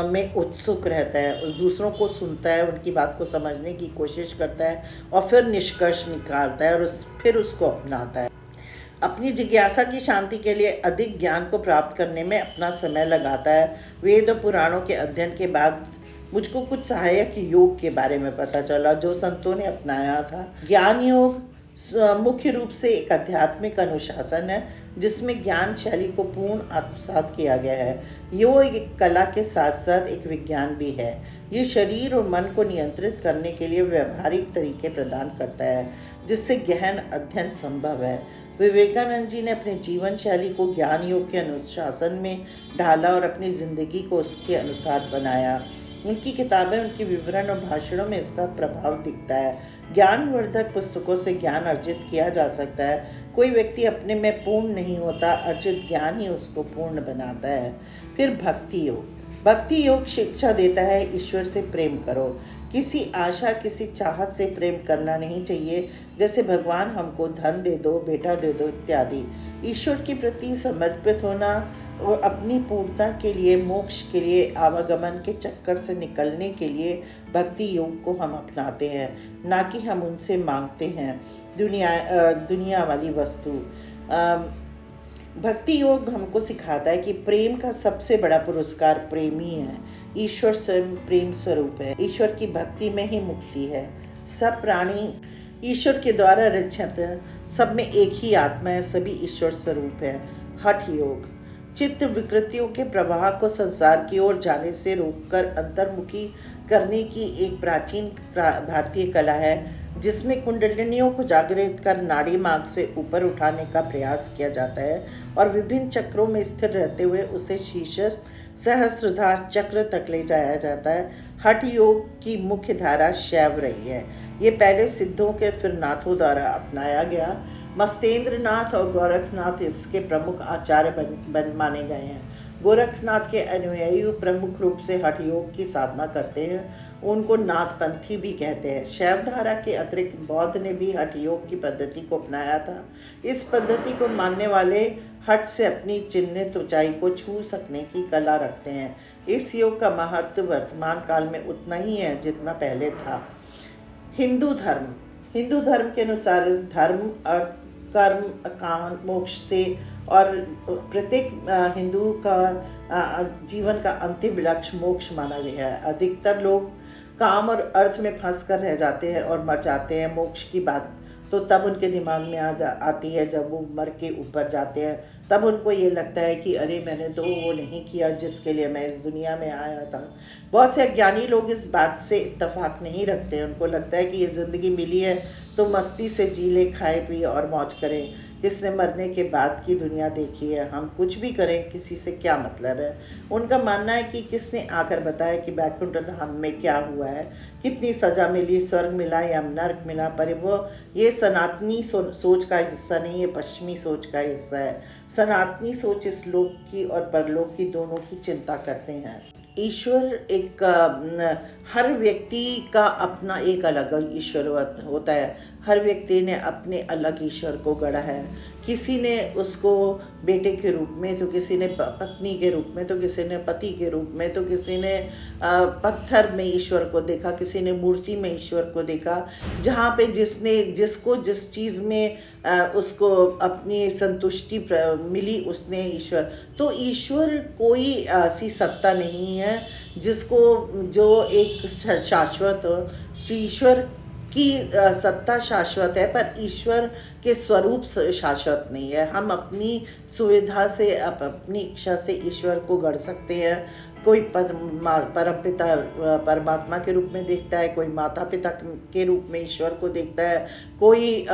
में उत्सुक रहता है और दूसरों को सुनता है, उनकी बात को समझने की कोशिश करता है और फिर निष्कर्ष निकालता है और फिर उसको अपनाता है। अपनी जिज्ञासा की शांति के लिए अधिक ज्ञान को प्राप्त करने में अपना समय लगाता है। वेद और पुराणों के अध्ययन के बाद मुझको कुछ सहायक योग के बारे में पता चला जो संतों ने अपनाया था। ज्ञान योग, मुख्य रूप से एक आध्यात्मिक अनुशासन है जिसमें ज्ञान शैली को पूर्ण आत्मसात किया गया है। ये एक कला के साथ साथ एक विज्ञान भी है। ये शरीर और मन को नियंत्रित करने के लिए व्यवहारिक तरीके प्रदान करता है जिससे गहन अध्ययन संभव है। विवेकानंद जी ने अपने जीवन शैली को ज्ञान योग के अनुशासन में ढाला और अपनी ज़िंदगी को उसके अनुसार बनाया। उनकी किताबें, उनके विवरण और भाषणों में इसका प्रभाव दिखता है। ज्ञानवर्धक पुस्तकों से ज्ञान अर्जित किया जा सकता है। कोई व्यक्ति अपने में पूर्ण नहीं होता, अर्जित ज्ञान ही उसको पूर्ण बनाता है। फिर भक्ति योग। भक्ति योग शिक्षा देता है ईश्वर से प्रेम करो। किसी आशा, किसी चाहत से प्रेम करना नहीं चाहिए, जैसे भगवान हमको धन दे दो, बेटा दे दो इत्यादि। ईश्वर के प्रति समर्पित होना और अपनी पूर्णता के लिए, मोक्ष के लिए, आवागमन के चक्कर से निकलने के लिए भक्ति योग को हम अपनाते हैं, ना कि हम उनसे मांगते हैं दुनिया वाली वस्तु। भक्ति योग हमको सिखाता है कि प्रेम का सबसे बड़ा पुरस्कार प्रेम ही है। ईश्वर स्वयं प्रेम स्वरूप है। ईश्वर की भक्ति में ही मुक्ति है। सब प्राणी ईश्वर के द्वारा रचित है। सब में एक ही आत्मा है, सभी ईश्वर स्वरूप है। हठ योग चित्त विकृतियों के प्रवाह को संसार की ओर जाने से रोककर अंतर्मुखी करने की एक प्राचीन भारतीय कला है, जिसमें कुंडलिनियों को जागृत कर नाड़ी मार्ग से ऊपर उठाने का प्रयास किया जाता है और विभिन्न चक्रों में स्थिर रहते हुए उसे शीर्षस्थ सहस्त्रधार चक्र तक ले जाया जाता है। हठ योग की मुख्य धारा शैव रही है। ये पहले सिद्धों के फिर नाथों द्वारा अपनाया गया। मस्तेंद्र नाथ और गोरखनाथ इसके प्रमुख आचार्य बन माने गए हैं। गोरखनाथ के अनुयायी प्रमुख रूप से हठ योग की साधना करते हैं। उनको नाथपंथी भी कहते हैं। शैव धारा के अतिरिक्त बौद्ध ने भी हठ योग की पद्धति को अपनाया था। इस पद्धति को मानने वाले हठ से अपनी चिन्हित ऊंचाई को छू सकने की कला रखते हैं। इस योग का महत्व वर्तमान काल में उतना ही है जितना पहले था। हिंदू धर्म के अनुसार धर्म, अर्थ, कर्म, काम, मोक्ष से और प्रत्येक हिंदू का जीवन का अंतिम लक्ष्य मोक्ष माना गया है। अधिकतर लोग काम और अर्थ में फंस कर रह जाते हैं और मर जाते हैं। मोक्ष की बात तो तब उनके दिमाग में आती है जब वो मर के ऊपर जाते हैं। तब उनको ये लगता है कि अरे मैंने तो वो नहीं किया जिसके लिए मैं इस दुनिया में आया था। बहुत से अज्ञानी लोग इस बात से इत्तेफाक नहीं रखते हैं। उनको लगता है कि ये ज़िंदगी मिली है तो मस्ती से जी ले, खाए पिए और मौज करें। किसने मरने के बाद की दुनिया देखी है? हम कुछ भी करें, किसी से क्या मतलब है? उनका मानना है कि किसने आकर बताया कि बैकुंठ धाम में क्या हुआ है, कितनी सज़ा मिली, स्वर्ग मिला या नर्क मिला। पर वो ये सनातनी सोच का हिस्सा नहीं है, पश्चिमी सोच का हिस्सा है। सनातनी सोच इस लोक की और परलोक की दोनों की चिंता करते हैं। ईश्वर एक हर व्यक्ति का अपना एक अलग ईश्वर होता है। हर व्यक्ति ने अपने अलग ईश्वर को गढ़ा है। किसी ने उसको बेटे के रूप में, तो किसी ने पत्नी के रूप में, तो किसी ने पति के रूप में, तो किसी ने पत्थर में ईश्वर को देखा, किसी ने मूर्ति में ईश्वर को देखा। जहाँ पे जिसको जिस चीज़ में उसको अपनी संतुष्टि मिली उसने ईश्वर। तो ईश्वर कोई ऐसी सत्ता नहीं है जो एक शाश्वत हो। ईश्वर की सत्ता शाश्वत है, पर ईश्वर के स्वरूप शाश्वत नहीं है। हम अपनी सुविधा से, अपनी इच्छा से ईश्वर को गढ़ सकते हैं। कोई परमपिता परमात्मा के रूप में देखता है, कोई माता पिता के रूप में ईश्वर को देखता है, कोई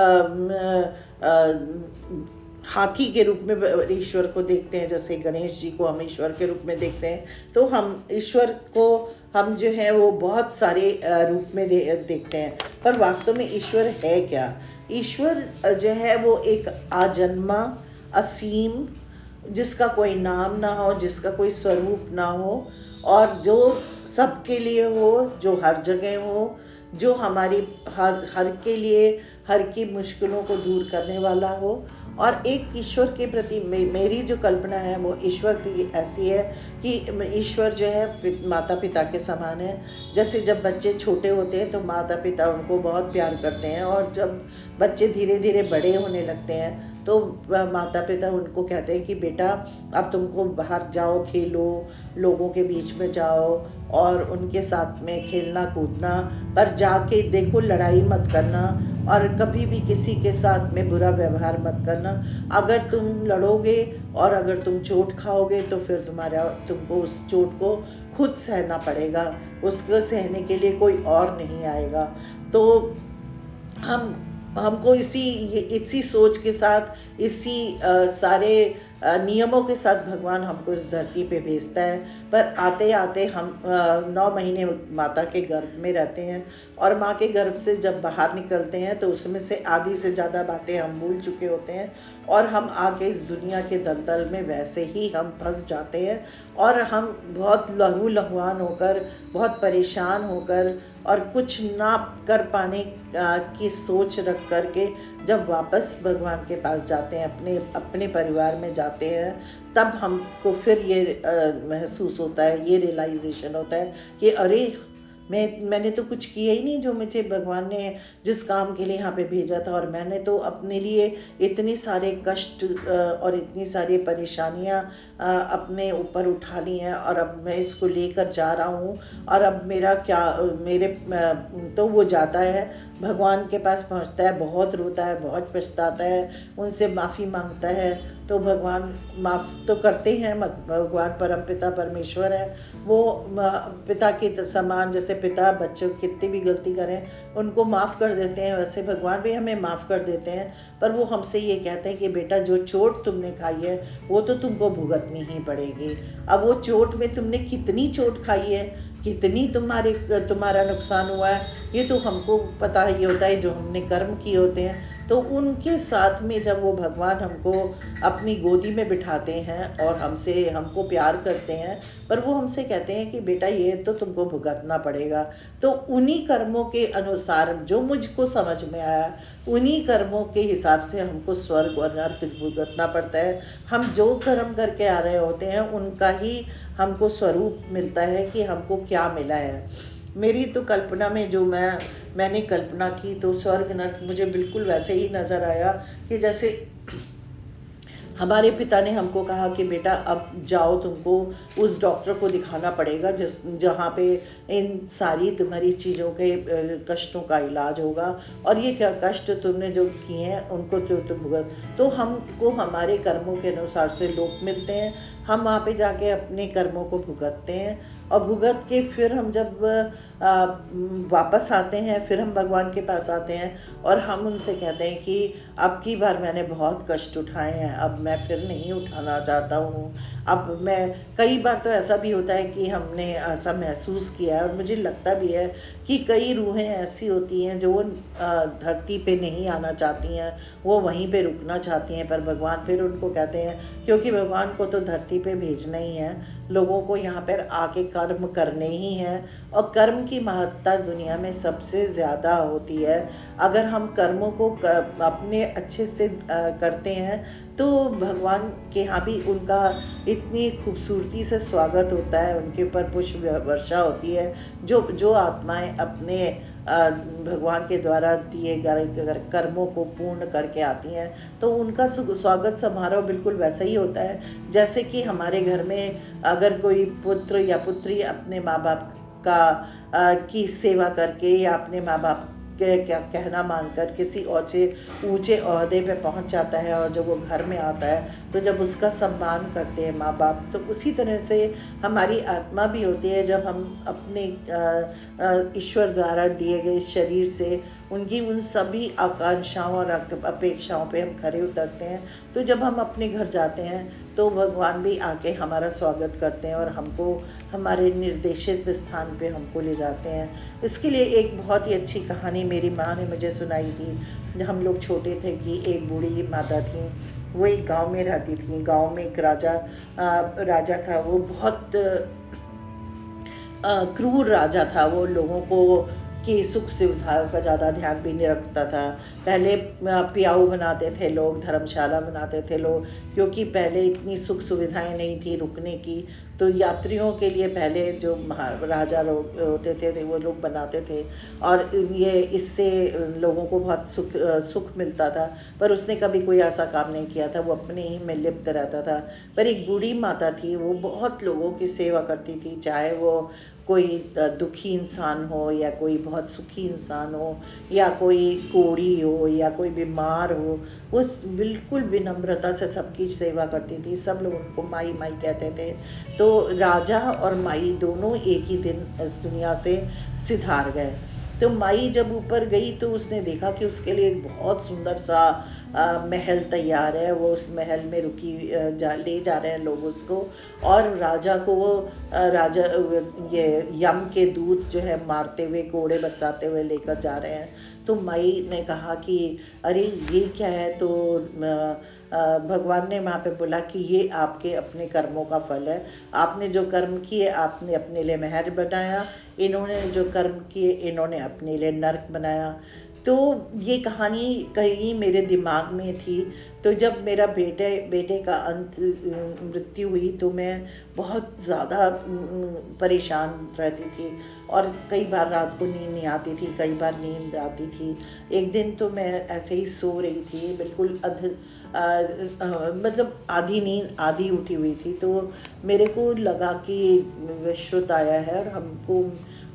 हाथी के रूप में ईश्वर को देखते हैं। जैसे गणेश जी को हम ईश्वर के रूप में देखते हैं, तो हम ईश्वर को हम जो है वो बहुत सारे रूप में देखते हैं। पर वास्तव में ईश्वर है क्या? ईश्वर जो है वो एक आजन्मा, असीम, जिसका कोई नाम ना हो, जिसका कोई स्वरूप ना हो, और जो सबके लिए हो, जो हर जगह हो, जो हमारी हर के लिए हर की मुश्किलों को दूर करने वाला हो। और एक ईश्वर के प्रति मेरी जो कल्पना है वो ईश्वर की ऐसी है कि ईश्वर जो है माता पिता के समान है। जैसे जब बच्चे छोटे होते हैं तो माता पिता उनको बहुत प्यार करते हैं, और जब बच्चे धीरे धीरे बड़े होने लगते हैं तो माता पिता उनको कहते हैं कि बेटा अब तुमको बाहर जाओ, खेलो, लोगों के बीच में जाओ और उनके साथ में खेलना कूदना, पर जाके देखो लड़ाई मत करना और कभी भी किसी के साथ में बुरा व्यवहार मत करना। अगर तुम लड़ोगे और अगर तुम चोट खाओगे तो फिर तुमको उस चोट को खुद सहना पड़ेगा, उसको सहने के लिए कोई और नहीं आएगा। तो हमको इसी सोच के साथ, इसी सारे नियमों के साथ भगवान हमको इस धरती पे भेजता है। पर आते आते हम 9 महीने माता के गर्भ में रहते हैं और माँ के गर्भ से जब बाहर निकलते हैं तो उसमें से आधी से ज़्यादा बातें हम भूल चुके होते हैं और हम आके इस दुनिया के दलदल में वैसे ही हम फंस जाते हैं और हम बहुत लहूलुहान होकर, बहुत परेशान होकर और कुछ ना कर पाने की सोच रख कर के जब वापस भगवान के पास जाते हैं, अपने परिवार में जाते हैं, तब हमको फिर ये महसूस होता है, ये रियलाइजेशन होता है कि अरे मैंने तो कुछ किया ही नहीं जो मुझे भगवान ने जिस काम के लिए यहाँ पे भेजा था, और मैंने तो अपने लिए इतने सारे कष्ट और इतनी सारी परेशानियाँ अपने ऊपर उठा ली हैं और अब मैं इसको लेकर जा रहा हूँ और अब मेरा क्या तो वो जाता है भगवान के पास, पहुँचता है, बहुत रोता है, बहुत पछताता है, उनसे माफ़ी मांगता है तो भगवान माफ़ तो करते हैं। भगवान परम पिता परमेश्वर है, वो पिता के समान, जैसे पिता बच्चों कितनी भी गलती करें उनको माफ़ कर देते हैं, वैसे भगवान भी हमें माफ़ कर देते हैं। पर वो हमसे ये कहते हैं कि बेटा जो चोट तुमने खाई है वो तो तुमको भुगतनी ही पड़ेगी। अब वो चोट में तुमने कितनी चोट खाई है, कितनी तुम्हारा नुकसान हुआ है, ये तो हमको पता ही होता है जो हमने कर्म किए होते हैं। तो उनके साथ में जब वो भगवान हमको अपनी गोदी में बिठाते हैं और हमको प्यार करते हैं, पर वो हमसे कहते हैं कि बेटा ये तो तुमको भुगतना पड़ेगा। तो उन्हीं कर्मों के अनुसार जो मुझको समझ में आया, उन्हीं कर्मों के हिसाब से हमको स्वर्ग और नर्क भुगतना पड़ता है। हम जो कर्म करके आ रहे होते हैं उनका ही हमको स्वरूप मिलता है कि हमको क्या मिला है। मेरी तो कल्पना में जो मैंने कल्पना की तो स्वर्ग नर्क मुझे बिल्कुल वैसे ही नज़र आया कि जैसे हमारे पिता ने हमको कहा कि बेटा अब जाओ, तुमको उस डॉक्टर को दिखाना पड़ेगा जहाँ पे इन सारी तुम्हारी चीज़ों के कष्टों का इलाज होगा और ये क्या कष्ट तुमने जो किए हैं उनको जो तुम भुगत, तो हमको हमारे कर्मों के अनुसार से लोग मिलते हैं। हम वहाँ पे जाके अपने कर्मों को भुगतते हैं और भुगत के फिर हम जब वापस आते हैं, फिर हम भगवान के पास आते हैं और हम उनसे कहते हैं कि अब की बार मैंने बहुत कष्ट उठाए हैं, अब मैं फिर नहीं उठाना चाहता हूँ। अब मैं कई बार तो ऐसा भी होता है कि हमने ऐसा महसूस किया है और मुझे लगता भी है कि कई रूहें ऐसी होती हैं जो वो धरती पे नहीं आना चाहती हैं, वो वहीं पे रुकना चाहती हैं, पर भगवान फिर उनको कहते हैं क्योंकि भगवान को तो धरती पे भेजना ही है, लोगों को यहाँ पर आके कर्म करने ही हैं और कर्म की महत्ता दुनिया में सबसे ज़्यादा होती है। अगर हम कर्मों को अपने अच्छे से करते हैं तो भगवान के यहाँ भी उनका इतनी खूबसूरती से स्वागत होता है, उनके ऊपर पुष्प वर्षा होती है। जो आत्माएं अपने भगवान के द्वारा दिए गए कर्मों को पूर्ण करके आती हैं तो उनका स्वागत समारोह बिल्कुल वैसा ही होता है जैसे कि हमारे घर में अगर कोई पुत्र या पुत्री अपने माँ बाप की सेवा करके या अपने माँ बाप के कहना मानकर किसी ऊंचे ओहदे पे पहुंच जाता है और जब वो घर में आता है तो जब उसका सम्मान करते हैं माँ बाप, तो उसी तरह से हमारी आत्मा भी होती है। जब हम अपने ईश्वर द्वारा दिए गए शरीर से उनकी उन सभी आकांक्षाओं और अपेक्षाओं पे हम खरे उतरते हैं, तो जब हम अपने घर जाते हैं तो भगवान भी आके हमारा स्वागत करते हैं और हमको हमारे निर्देशित स्थान पे हमको ले जाते हैं। इसके लिए एक बहुत ही अच्छी कहानी मेरी माँ ने मुझे सुनाई थी। जब हम लोग छोटे थे कि एक बूढ़ी माता थी, वो एक गांव में रहती थी। गांव में एक राजा था, वो बहुत क्रूर राजा था। वो लोगों को की सुख सुविधाओं का ज़्यादा ध्यान भी नहीं रखता था। पहले प्याऊ बनाते थे लोग, धर्मशाला बनाते थे लोग, क्योंकि पहले इतनी सुख सुविधाएं नहीं थी रुकने की। तो यात्रियों के लिए पहले जो राजा लोग होते थे वो लोग बनाते थे, और ये इससे लोगों को बहुत सुख मिलता था। पर उसने कभी कोई ऐसा काम नहीं किया था, वो अपने ही में लिप्त रहता था। पर एक बूढ़ी माता थी, वो बहुत लोगों की सेवा करती थी, चाहे वो कोई दुखी इंसान हो या कोई बहुत सुखी इंसान हो या कोई कोढ़ी हो या कोई बीमार हो, वो बिल्कुल विनम्रता से सबकी सेवा करती थी। सब लोग उनको माई माई कहते थे। तो राजा और माई दोनों एक ही दिन इस दुनिया से सिधार गए। तो माई जब ऊपर गई तो उसने देखा कि उसके लिए एक बहुत सुंदर सा महल तैयार है। वो उस महल में रुकी ले जा रहे हैं लोग उसको, और राजा को वो राजा ये यम के दूत जो है मारते हुए, कोड़े बरसाते हुए लेकर जा रहे हैं। तो माई ने कहा कि अरे ये क्या है? तो भगवान ने वहाँ पे बोला कि ये आपके अपने कर्मों का फल है। आपने जो कर्म किए आपने अपने लिए महल बनाया, इन्होंने जो कर्म किए इन्होंने अपने लिए नरक बनाया। तो ये कहानी कहीं मेरे दिमाग में थी। तो जब मेरा बेटे का मृत्यु हुई तो मैं बहुत ज़्यादा परेशान रहती थी, और कई बार रात को नींद नहीं आती थी, कई बार नींद आती थी। एक दिन तो मैं ऐसे ही सो रही थी, बिल्कुल मतलब आधी नींद आधी उठी हुई थी। तो मेरे को लगा कि विश्रुत आया है, और हमको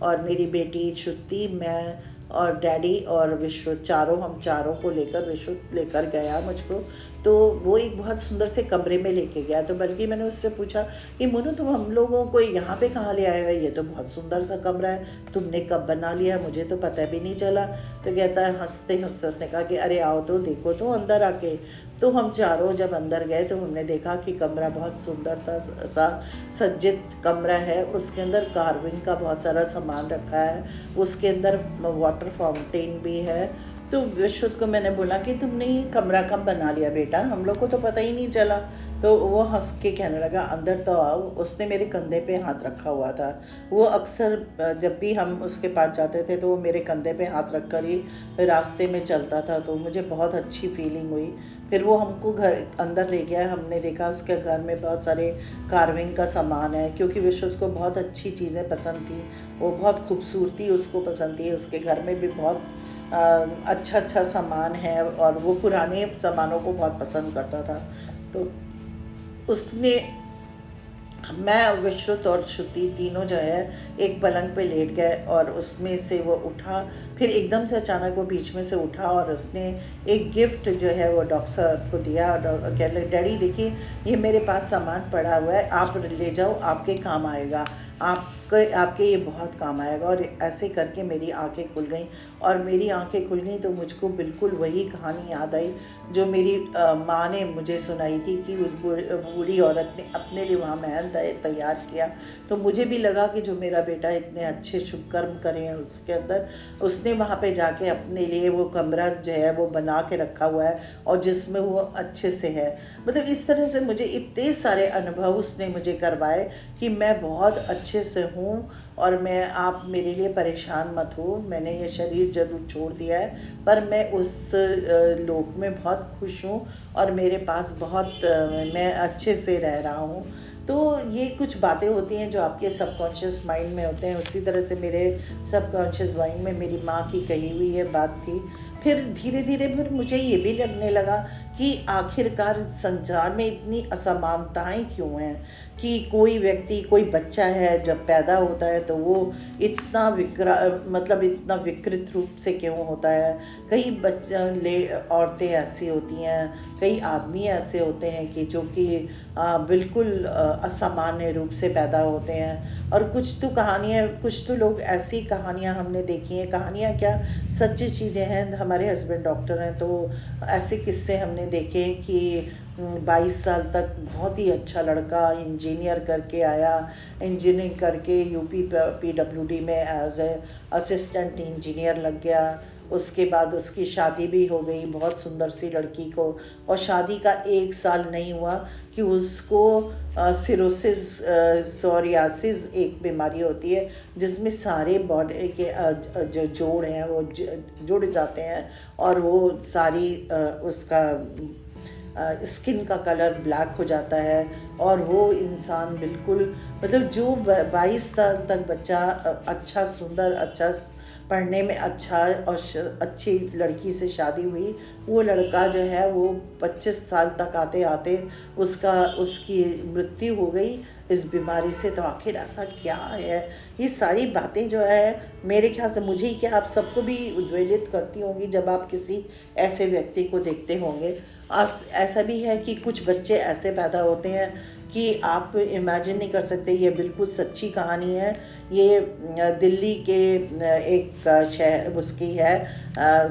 और मेरी बेटी श्रुति, मैं और डैडी और विश्रुत, हम चारों को लेकर विश्रुत लेकर गया मुझको। तो वो एक बहुत सुंदर से कमरे में लेके गया। तो बल्कि मैंने उससे पूछा कि मोनू, तुम हम लोगों को यहाँ पे कहाँ ले आए हो? ये तो बहुत सुंदर सा कमरा है, तुमने कब बना लिया? मुझे तो पता भी नहीं चला। तो कहता है हंसते हंसते, उसने कहा कि अरे आओ तो देखो तो अंदर आके। तो हम चारों जब अंदर गए तो हमने देखा कि कमरा बहुत सुंदर सा सज्जित कमरा है। उसके अंदर कार्विंग का बहुत सारा सामान रखा है, उसके अंदर वाटर फाउंटेन भी है। तो विश्रुत को मैंने बोला कि तुमने ये कमरा कब बना लिया बेटा? हम लोग को तो पता ही नहीं चला। तो वो हंस के कहने लगा अंदर तो आओ। उसने मेरे कंधे पे हाथ रखा हुआ था। वो अक्सर जब भी हम उसके पास जाते थे तो वो मेरे कंधे पे हाथ रख कर ही रास्ते में चलता था। तो मुझे बहुत अच्छी फीलिंग हुई। फिर वो हमको घर अंदर ले गया। हमने देखा उसके घर में बहुत सारे कार्विंग का सामान है, क्योंकि विश्रुत को बहुत अच्छी चीज़ें पसंद थी, वो बहुत खूबसूरती उसको पसंद थी। उसके घर में भी बहुत अच्छा सामान है, और वो पुराने सामानों को बहुत पसंद करता था। तो उसने, मैं विश्रुत और श्रुति तीनों जो है एक पलंग पे लेट गए, और उसमें से वो उठा। फिर एकदम से अचानक वो बीच में से उठा और उसने एक गिफ्ट जो है वो डॉक्टर साहब को दिया। कह रहे डैडी देखिए ये मेरे पास सामान पड़ा हुआ है, आप ले जाओ, आपके काम आएगा, आपके ये बहुत काम आएगा। और ऐसे करके मेरी आंखें खुल गईं, और मेरी आंखें खुल गईं तो मुझको बिल्कुल वही कहानी याद आई जो मेरी माँ ने मुझे सुनाई थी कि उस बूढ़ी औरत ने अपने लिए वहाँ महल तैयार किया। तो मुझे भी लगा कि जो मेरा बेटा इतने अच्छे शुभ कर्म करे हैं उसके अंदर, उसने वहाँ पे जाके अपने लिए वो कमरा जो है वो बना के रखा हुआ है, और जिसमें वो अच्छे से है। मतलब इस तरह से मुझे इतने सारे अनुभव उसने मुझे करवाए कि मैं बहुत अच्छे से हूँ। और आप मेरे लिए परेशान मत हो, मैंने ये शरीर जरूर छोड़ दिया है, पर मैं उस लोक में बहुत खुश हूँ, और मेरे पास बहुत मैं अच्छे से रह रहा हूँ। तो ये कुछ बातें होती हैं जो आपके सबकॉन्शियस माइंड में होते हैं। उसी तरह से मेरे सबकॉन्शियस माइंड में मेरी माँ की कही हुई ये बात थी। फिर धीरे धीरे फिर मुझे ये भी लगने लगा कि आखिरकार संसार में इतनी असमानताएं क्यों हैं, कि कोई व्यक्ति, कोई बच्चा है जब पैदा होता है तो वो इतना मतलब इतना विकृत रूप से क्यों होता है। कई औरतें ऐसी होती हैं, कई आदमी ऐसे होते हैं कि जो कि बिल्कुल असामान्य रूप से पैदा होते हैं। और कुछ तो लोग ऐसी कहानियाँ हमने देखी हैं, कहानियाँ क्या सच्ची चीज़ें हैं। हमारे हस्बैंड डॉक्टर हैं, तो ऐसे किस्से हमने देखे कि 22 साल तक बहुत ही अच्छा लड़का इंजीनियर करके आया, इंजीनियरिंग करके यूपी PWD में एज ए असिस्टेंट इंजीनियर लग गया। उसके बाद उसकी शादी भी हो गई बहुत सुंदर सी लड़की को, और शादी का 1 साल नहीं हुआ कि उसको सिरोसिस सोरियासिस एक बीमारी होती है जिसमें सारे बॉडी के जो जोड़ हैं वो जुड़ जाते हैं, और वो सारी उसका स्किन का कलर ब्लैक हो जाता है और वो इंसान बिल्कुल, मतलब जो 22 साल तक बच्चा अच्छा सुंदर अच्छा पढ़ने में अच्छा और अच्छी लड़की से शादी हुई, वो लड़का जो है वो 25 साल तक आते आते उसकी मृत्यु हो गई इस बीमारी से। तो आखिर ऐसा क्या है? ये सारी बातें जो है मेरे ख्याल से मुझे ही क्या आप सबको भी उद्वेलित करती होंगी जब आप किसी ऐसे व्यक्ति को देखते होंगे। ऐसा भी है कि कुछ बच्चे ऐसे पैदा होते हैं कि आप इमेजिन नहीं कर सकते। ये बिल्कुल सच्ची कहानी है। ये दिल्ली के एक शहर उसकी है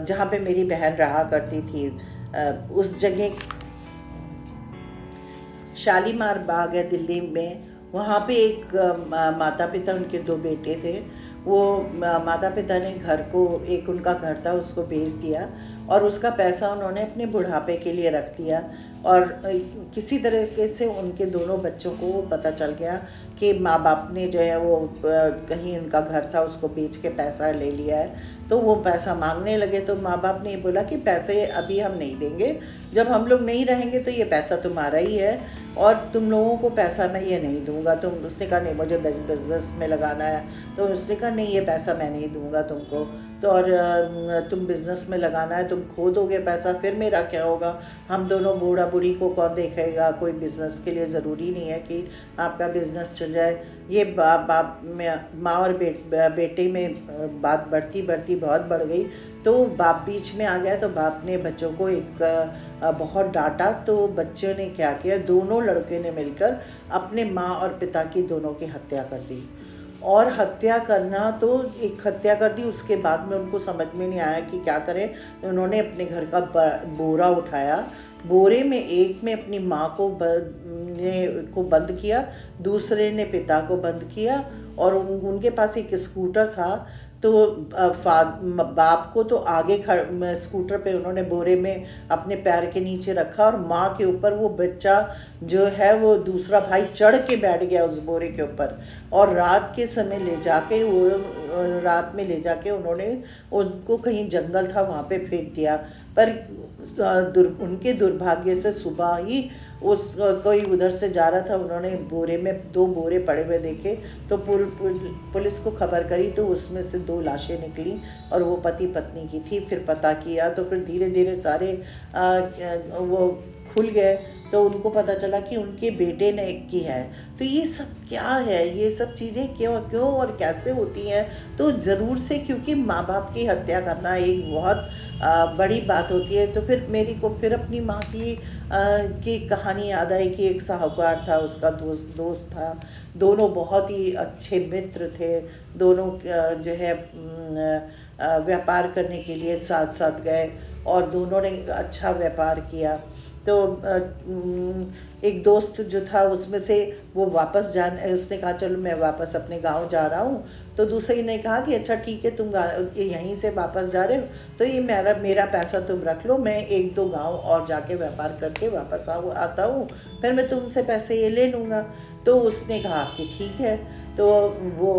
जहाँ पे मेरी बहन रहा करती थी। उस जगह शालीमार बाग है दिल्ली में। वहाँ पे एक माता पिता, उनके 2 बेटे थे। वो माता पिता ने घर को, एक उनका घर था उसको बेच दिया और उसका पैसा उन्होंने अपने बुढ़ापे के लिए रख दिया। और किसी तरीके से उनके दोनों बच्चों को पता चल गया कि माँ बाप ने जो है वो कहीं उनका घर था उसको बेच के पैसा ले लिया है। तो वो पैसा मांगने लगे तो माँ बाप ने बोला कि पैसे अभी हम नहीं देंगे, जब हम लोग नहीं रहेंगे तो ये पैसा तुम्हारा ही है और तुम लोगों को पैसा मैं ये नहीं दूंगा। उसने कहा नहीं, मुझे बिजनेस में लगाना है। तो उसने कहा नहीं, ये पैसा मैं नहीं दूंगा तुमको, तो और तुम बिज़नेस में लगाना है, तुम खो दोगे पैसा, फिर मेरा क्या होगा? हम दोनों, बूढ़ा बूढ़ी को कौन देखेगा? कोई बिज़नेस के लिए ज़रूरी नहीं है कि आपका बिज़नेस चल जाए। ये बाप में माँ और बेटे में बात बढ़ती बढ़ती बहुत बढ़ गई। तो बाप बीच में आ गया। तो बाप ने बच्चों को एक बहुत डांटा। तो बच्चों ने क्या किया, दोनों लड़के ने मिलकर अपने माँ और पिता की दोनों की हत्या कर दी। और हत्या करना तो एक हत्या कर दी, उसके बाद में उनको समझ में नहीं आया कि क्या करें। उन्होंने अपने घर का बोरा उठाया, बोरे में एक में अपनी माँ को बंद किया, दूसरे ने पिता को बंद किया और उनके पास एक स्कूटर था। तो बाप को तो आगे स्कूटर पे उन्होंने बोरे में अपने पैर के नीचे रखा और माँ के ऊपर वो बच्चा जो है वो दूसरा भाई चढ़ के बैठ गया उस बोरे के ऊपर। और रात के समय रात में ले जाके उन्होंने उनको, कहीं जंगल था वहाँ पे फेंक दिया। पर उनके दुर्भाग्य से सुबह ही कोई उधर से जा रहा था, उन्होंने बोरे में 2 बोरे पड़े हुए देखे तो पुलिस को खबर करी तो उसमें से 2 लाशें निकली और वो पति पत्नी की थी। फिर पता किया तो फिर धीरे धीरे सारे वो खुल गए तो उनको पता चला कि उनके बेटे ने की है। तो ये सब क्या है? ये सब चीज़ें क्यों और कैसे होती हैं? तो ज़रूर से, क्योंकि माँ बाप की हत्या करना एक बहुत बड़ी बात होती है। तो फिर मेरी को फिर अपनी माँ की कहानी याद आई कि एक साहूकार था, उसका दोस्त था। दोनों बहुत ही अच्छे मित्र थे। दोनों जो है व्यापार करने के लिए साथ साथ गए और दोनों ने अच्छा व्यापार किया। तो एक दोस्त जो था उसमें से वो वापस उसने कहा चलो मैं वापस अपने गांव जा रहा हूँ। तो दूसरे ने कहा कि अच्छा ठीक है, तुम यहीं से वापस जा रहे हो तो ये मेरा पैसा तुम रख लो, मैं 1-2 गांव और जाके व्यापार करके वापस आता हूँ, फिर मैं तुमसे पैसे ये ले लूँगा। तो उसने कहा कि ठीक है। तो वो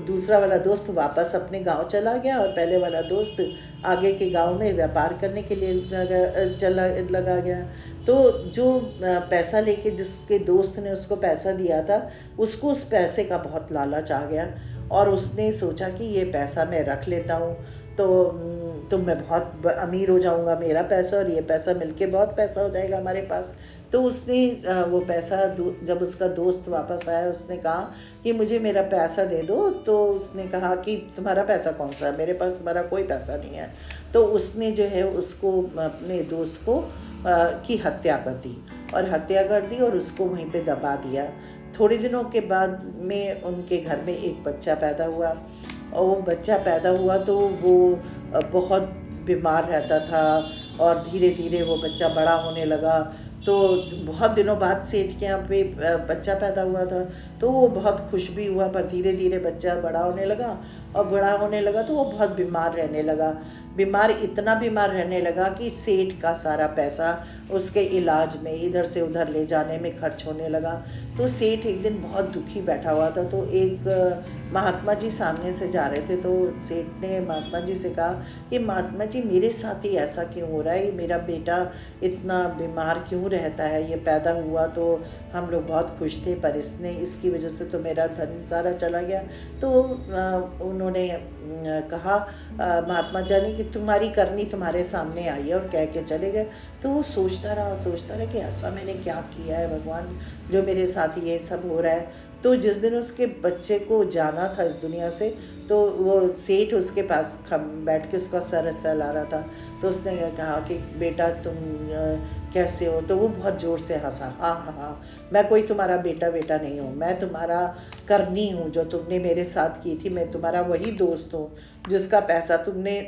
दूसरा वाला दोस्त वापस अपने गांव चला गया और पहले वाला दोस्त आगे के गांव में व्यापार करने के लिए लगा गया। तो जो पैसा लेके जिसके दोस्त ने उसको पैसा दिया था, उसको उस पैसे का बहुत लालच आ गया और उसने सोचा कि ये पैसा मैं रख लेता हूँ तो मैं बहुत अमीर हो जाऊँगा, मेरा पैसा और ये पैसा मिलके बहुत पैसा हो जाएगा हमारे पास। तो उसने वो पैसा, जब उसका दोस्त वापस आया उसने कहा कि मुझे मेरा पैसा दे दो। तो उसने कहा कि तुम्हारा पैसा कौन सा है, मेरे पास तुम्हारा कोई पैसा नहीं है। तो उसने जो है उसको, अपने दोस्त को की हत्या कर दी और उसको वहीं पे दबा दिया। थोड़े दिनों के बाद में उनके घर में एक बच्चा पैदा हुआ और वो बच्चा पैदा हुआ तो वो बहुत बीमार रहता था और धीरे धीरे वो बच्चा बड़ा होने लगा। तो बहुत दिनों बाद सेठ के यहाँ पे बच्चा पैदा हुआ था तो वो बहुत खुश भी हुआ, पर धीरे धीरे बच्चा बड़ा होने लगा तो वो बहुत बीमार रहने लगा। इतना बीमार रहने लगा कि सेठ का सारा पैसा उसके इलाज में इधर से उधर ले जाने में खर्च होने लगा। तो सेठ एक दिन बहुत दुखी बैठा हुआ था, तो एक महात्मा जी सामने से जा रहे थे, तो सेठ ने महात्मा जी से कहा कि महात्मा जी मेरे साथ ही ऐसा क्यों हो रहा है, मेरा बेटा इतना बीमार क्यों रहता है, ये पैदा हुआ तो हम लोग बहुत खुश थे, पर इसकी वजह से तो मेरा धन सारा चला गया। तो उन्होंने कहा महात्मा जानी कि तुम्हारी करनी तुम्हारे सामने आई है, और कह के चले गए। तो वो सोचता रहा कि ऐसा मैंने क्या किया है भगवान, जो मेरे साथ ये सब हो रहा है। तो जिस दिन उसके बच्चे को जाना था इस दुनिया से, तो वो सेठ उसके पास बैठ के उसका सर सहला रहा था। तो उसने कहा कि बेटा तुम कैसे हो, तो वो बहुत ज़ोर से हंसा, हाँ हाँ हाँ, मैं कोई तुम्हारा बेटा नहीं हूँ, मैं तुम्हारा करनी हूँ, जो तुमने मेरे साथ की थी, मैं तुम्हारा वही दोस्त हूँ जिसका पैसा तुमने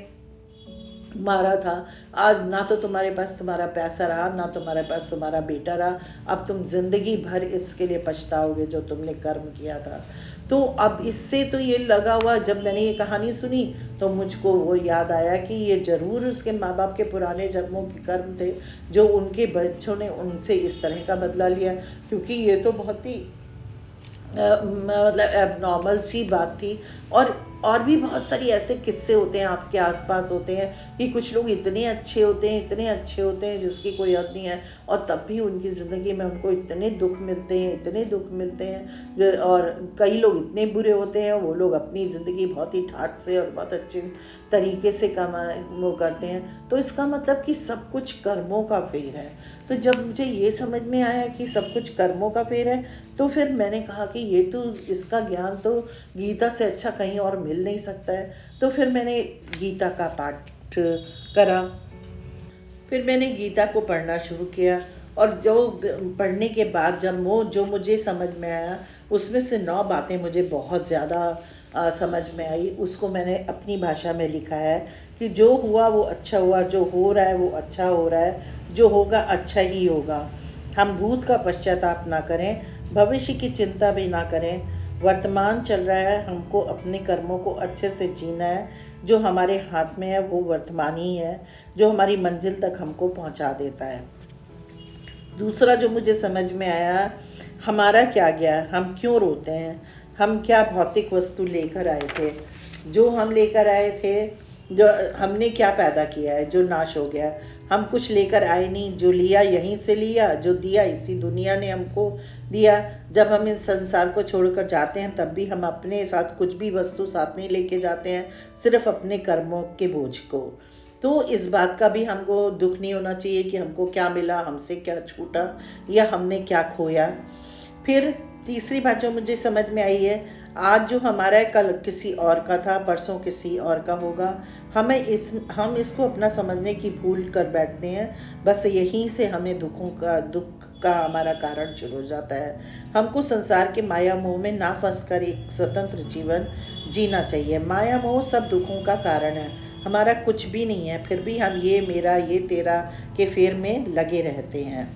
मारा था। आज ना तो तुम्हारे पास तुम्हारा पैसा रहा, ना तुम्हारे पास तुम्हारा बेटा रहा, अब तुम जिंदगी भर इसके लिए पछताओगे जो तुमने कर्म किया था। तो अब इससे तो ये लगा हुआ, जब मैंने ये कहानी सुनी तो मुझको वो याद आया कि ये ज़रूर उसके माँ बाप के पुराने जन्मों के कर्म थे, जो उनके बच्चों ने उनसे इस तरह का बदला लिया। क्योंकि ये तो बहुत ही मतलब एबनॉर्मल सी बात थी। और भी बहुत सारी ऐसे किस्से होते हैं, आपके आसपास होते हैं कि कुछ लोग इतने अच्छे होते हैं जिसकी कोई हद नहीं है, और तब भी उनकी ज़िंदगी में उनको इतने दुख मिलते हैं और कई लोग इतने बुरे होते हैं, वो लोग अपनी ज़िंदगी बहुत ही ठाठ से और बहुत अच्छे तरीके से वो करते हैं। तो इसका मतलब कि सब कुछ कर्मों का फेर है। तो जब मुझे ये समझ में आया कि सब कुछ कर्मों का फेर है, तो फिर मैंने कहा कि ये तो इसका ज्ञान तो गीता से अच्छा कहीं और मिल नहीं सकता है। तो फिर मैंने गीता का पाठ करा, फिर मैंने गीता को पढ़ना शुरू किया, और जो पढ़ने के बाद जब जो मुझे समझ में आया, उसमें से 9 बातें मुझे बहुत ज़्यादा समझ में आई। उसको मैंने अपनी भाषा में लिखा है कि जो हुआ वो अच्छा हुआ, जो हो रहा है वो अच्छा हो रहा है, जो होगा अच्छा ही होगा। हम भूत का पश्चाताप ना करें, भविष्य की चिंता भी ना करें। वर्तमान चल रहा है, हमको अपने कर्मों को अच्छे से जीना है। जो हमारे हाथ में है वो वर्तमान ही है, जो हमारी मंजिल तक हमको पहुंचा देता है। दूसरा जो मुझे समझ में आया, हमारा क्या गया, हम क्यों रोते हैं, हम क्या भौतिक वस्तु लेकर आए थे, जो हम लेकर आए थे, जो हमने क्या पैदा किया है जो नाश हो गया। हम कुछ लेकर आए नहीं, जो लिया यहीं से लिया, जो दिया इसी दुनिया ने हमको दिया। जब हम इस संसार को छोड़कर जाते हैं, तब भी हम अपने साथ कुछ भी वस्तु साथ नहीं लेके जाते हैं, सिर्फ अपने कर्मों के बोझ को। तो इस बात का भी हमको दुख नहीं होना चाहिए कि हमको क्या मिला, हमसे क्या छूटा, या हमने क्या खोया। फिर तीसरी बात जो मुझे समझ में आई है, आज जो हमारा है कल किसी और का था, परसों किसी और का होगा। हम इसको अपना समझने की भूल कर बैठते हैं। बस यहीं से हमें दुख का हमारा कारण शुरू हो जाता है। हमको संसार के माया मोह में ना फंस कर एक स्वतंत्र जीवन जीना चाहिए। माया मोह सब दुखों का कारण है, हमारा कुछ भी नहीं है, फिर भी हम ये मेरा ये तेरा के फेर में लगे रहते हैं।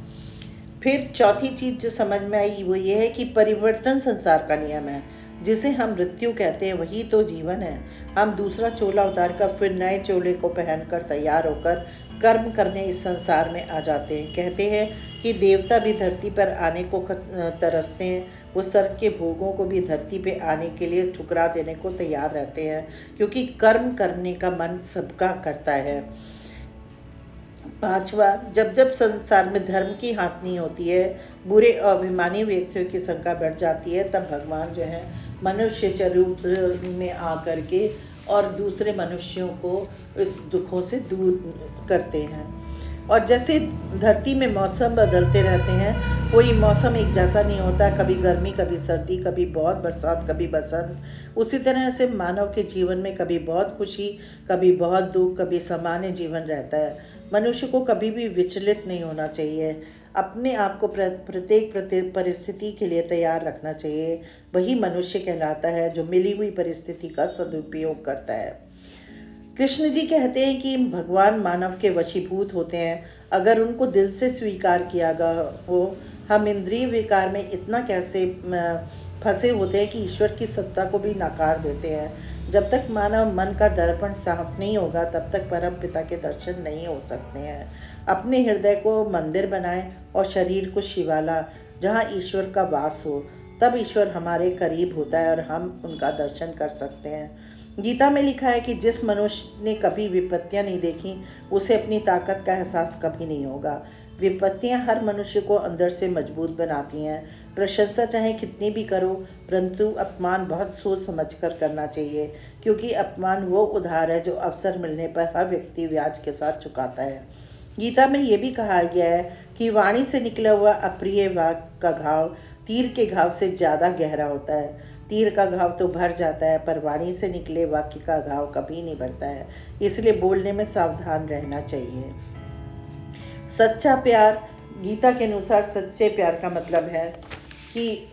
फिर चौथी चीज़ जो समझ में आई वो ये है कि परिवर्तन संसार का नियम है। जिसे हम मृत्यु कहते हैं वही तो जीवन है। हम दूसरा चोला उतार कर फिर नए चोले को पहनकर तैयार होकर कर्म करने इस संसार में आ जाते हैं। कहते हैं कि देवता भी धरती पर आने को तरसते हैं, वो स्वर्ग के भोगों को भी धरती पे आने के लिए ठुकरा देने को तैयार रहते हैं, क्योंकि कर्म करने का मन सबका करता है। 5वां, जब संसार में धर्म की हानि होती है, बुरे अभिमानी व्यक्तियों की संख्या बढ़ जाती है, तब भगवान जो है मनुष्य रूप में आकर के और दूसरे मनुष्यों को इस दुखों से दूर करते हैं। और जैसे धरती में मौसम बदलते रहते हैं, कोई मौसम एक जैसा नहीं होता, कभी गर्मी कभी सर्दी, कभी बहुत बरसात कभी बसंत। उसी तरह से मानव के जीवन में कभी बहुत खुशी, कभी बहुत दुख, कभी सामान्य जीवन रहता है। मनुष्य को कभी भी विचलित नहीं होना चाहिए, अपने आप को प्रत्येक परिस्थिति के लिए तैयार रखना चाहिए। वही मनुष्य कहलाता है जो मिली हुई परिस्थिति का सदुपयोग करता है। कृष्ण जी कहते हैं कि भगवान मानव के वशीभूत होते हैं अगर उनको दिल से स्वीकार किया गया हो। हम इंद्रिय विकार में इतना कैसे फंसे होते हैं कि ईश्वर की सत्ता को भी नकार देते हैं। जब तक मानव मन का दर्पण साफ नहीं होगा तब तक परम पिता के दर्शन नहीं हो सकते हैं। अपने हृदय को मंदिर बनाएं और शरीर को शिवाला, जहाँ ईश्वर का वास हो। तब ईश्वर हमारे करीब होता है और हम उनका दर्शन कर सकते हैं। गीता में लिखा है कि जिस मनुष्य ने कभी विपत्तियां नहीं देखी उसे अपनी ताकत का एहसास कभी नहीं होगा। विपत्तियां हर मनुष्य को अंदर से मजबूत बनाती हैं। प्रशंसा चाहे कितनी भी करो, परंतु अपमान बहुत सोच समझ कर करना चाहिए, क्योंकि अपमान वो उधार है जो अवसर मिलने पर हर व्यक्ति ब्याज के साथ चुकाता है। गीता में ये भी कहा गया है कि वाणी से निकला हुआ अप्रिय वाक्य का घाव तीर के घाव से ज़्यादा गहरा होता है। तीर का घाव तो भर जाता है, पर वाणी से निकले वाक्य का घाव कभी नहीं भरता है। इसलिए बोलने में सावधान रहना चाहिए। सच्चा प्यार, गीता के अनुसार सच्चे प्यार का मतलब है कि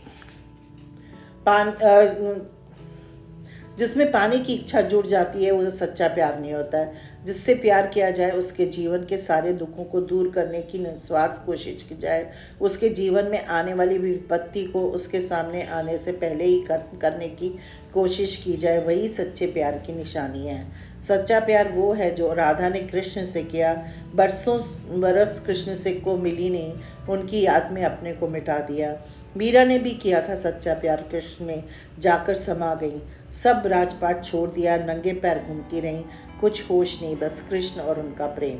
जिसमें पाने की इच्छा जुड़ जाती है वो सच्चा प्यार नहीं होता है। जिससे प्यार किया जाए उसके जीवन के सारे दुखों को दूर करने की निस्वार्थ कोशिश की जाए, उसके जीवन में आने वाली विपत्ति को उसके सामने आने से पहले ही खत्म करने की कोशिश की जाए, वही सच्चे प्यार की निशानी है। सच्चा प्यार वो है जो राधा ने कृष्ण से किया। बरसों बरस कृष्ण से को मिली नहीं, उनकी याद में अपने को मिटा दिया। मीरा ने भी किया था सच्चा प्यार, कृष्ण में जाकर समा गई। सब राजपाट छोड़ दिया, नंगे पैर घूमती रहीं, कुछ होश नहीं, बस कृष्ण और उनका प्रेम।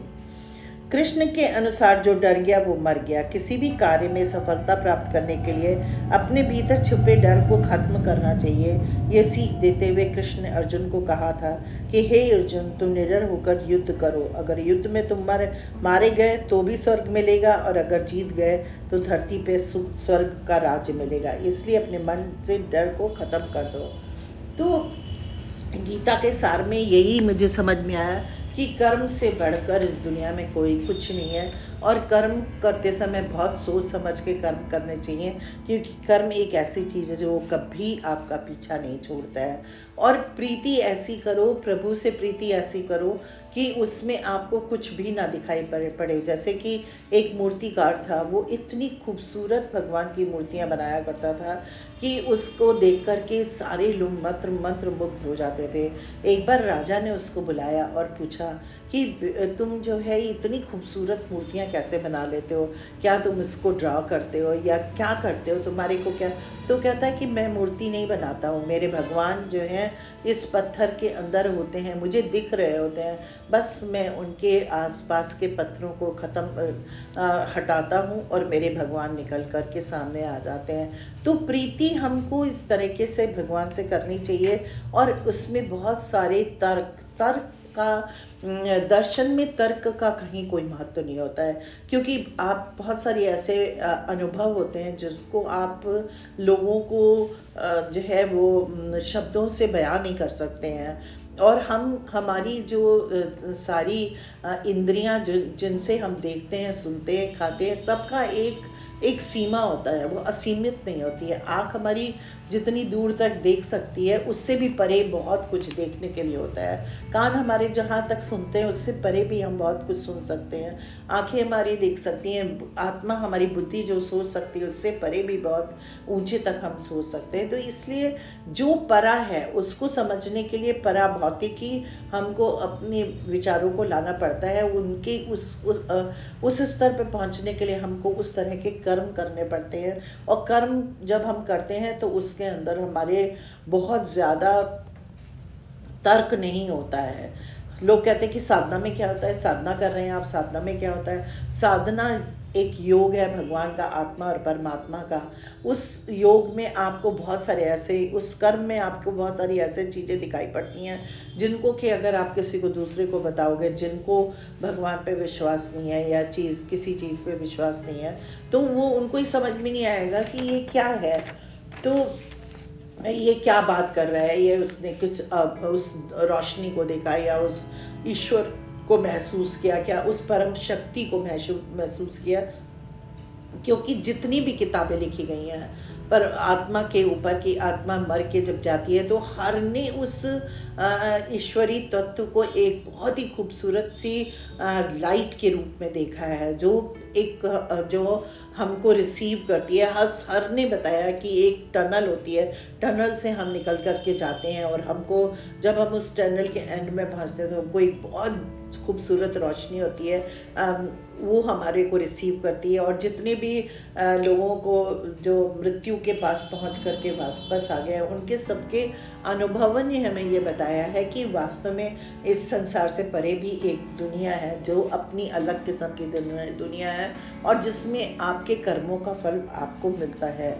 कृष्ण के अनुसार जो डर गया वो मर गया। किसी भी कार्य में सफलता प्राप्त करने के लिए अपने भीतर छुपे डर को खत्म करना चाहिए। ये सीख देते हुए कृष्ण ने अर्जुन को कहा था कि हे अर्जुन, तुम निडर होकर युद्ध करो। अगर युद्ध में तुम मारे गए तो भी स्वर्ग मिलेगा, और अगर जीत गए तो धरती पे स्वर्ग का राज्य मिलेगा। इसलिए अपने मन से डर को खत्म कर दो। तो गीता के सार में यही मुझे समझ में आया कि कर्म से बढ़कर इस दुनिया में कोई कुछ नहीं है, और कर्म करते समय बहुत सोच समझ के कर्म करने चाहिए, क्योंकि कर्म एक ऐसी चीज़ है जो कभी आपका पीछा नहीं छोड़ता है। और प्रीति ऐसी करो, प्रभु से प्रीति ऐसी करो कि उसमें आपको कुछ भी ना दिखाई पड़े। जैसे कि एक मूर्तिकार था, वो इतनी खूबसूरत भगवान की मूर्तियाँ बनाया करता था कि उसको देख कर के सारे लोग मंत्र मुग्ध हो जाते थे। एक बार राजा ने उसको बुलाया और पूछा कि तुम जो है इतनी खूबसूरत मूर्तियाँ कैसे बना लेते हो, क्या तुम इसको ड्रा करते हो या क्या करते हो, तुम्हारे को क्या? तो कहता है कि मैं मूर्ति नहीं बनाता हूँ, मेरे भगवान जो हैं इस पत्थर के अंदर होते हैं, मुझे दिख रहे होते हैं, बस मैं उनके आसपास के पत्थरों को हटाता हूँ और मेरे भगवान निकल कर के सामने आ जाते हैं। तो प्रीति हमको इस तरीके से भगवान से करनी चाहिए, और उसमें बहुत सारे तर्क का दर्शन में तर्क का कहीं कोई महत्व नहीं होता है, क्योंकि आप बहुत सारे ऐसे अनुभव होते हैं जिसको आप लोगों को जो है वो शब्दों से बयान नहीं कर सकते हैं। और हमारी जो सारी इंद्रियां जिनसे हम देखते हैं, सुनते हैं, खाते हैं, सबका एक सीमा होता है, वो असीमित नहीं होती है। आँख हमारी जितनी दूर तक देख सकती है उससे भी परे बहुत कुछ देखने के लिए होता है। कान हमारे जहाँ तक सुनते हैं उससे परे भी हम बहुत कुछ सुन सकते हैं। आँखें हमारी देख सकती हैं, आत्मा हमारी बुद्धि जो सोच सकती है उससे परे भी बहुत ऊंचे तक हम सोच सकते हैं। तो इसलिए जो परा है उसको समझने के लिए परा भौतिकी हमको अपने विचारों को लाना पड़ता है। उनके उस स्तर पर पहुंचने के लिए हमको उस तरह के कर्म करने पड़ते हैं, और कर्म जब हम करते हैं तो उसके अंदर हमारे बहुत ज़्यादा तर्क नहीं होता है। लोग कहते हैं कि साधना में क्या होता है, साधना कर रहे हैं आप, साधना में क्या होता है? साधना एक योग है भगवान का, आत्मा और परमात्मा का। उस योग में आपको बहुत सारे ऐसे, उस कर्म में आपको बहुत सारी ऐसे चीज़ें दिखाई पड़ती हैं जिनको कि अगर आप किसी को दूसरे को बताओगे, जिनको भगवान पे विश्वास नहीं है या किसी चीज़ पे विश्वास नहीं है, तो वो उनको ही समझ में नहीं आएगा कि ये क्या है, तो ये क्या बात कर रहा है, ये उसने कुछ उस रोशनी को देखा या उस ईश्वर को महसूस किया, क्या उस परम शक्ति को महसूस किया। क्योंकि जितनी भी किताबें लिखी गई हैं पर आत्मा के ऊपर की आत्मा मर के जब जाती है तो हर ने उस ईश्वरी तत्व को एक बहुत ही खूबसूरत सी लाइट के रूप में देखा है, जो एक जो हमको रिसीव करती है। हर ने बताया कि एक टनल होती है, टनल से हम निकल कर के जाते हैं और हमको जब हम उस टनल के एंड में पहुंचते हैं तो हमको एक बहुत खूबसूरत रोशनी होती है, वो हमारे को रिसीव करती है। और जितने भी लोगों को जो मृत्यु के पास पहुंच करके वापस आ गए हैं, उनके सबके अनुभवों ने हमें ये बताया है कि वास्तव में इस संसार से परे भी एक दुनिया है जो अपनी अलग किस्म की दुनिया है और जिसमें आपके कर्मों का फल आपको मिलता है।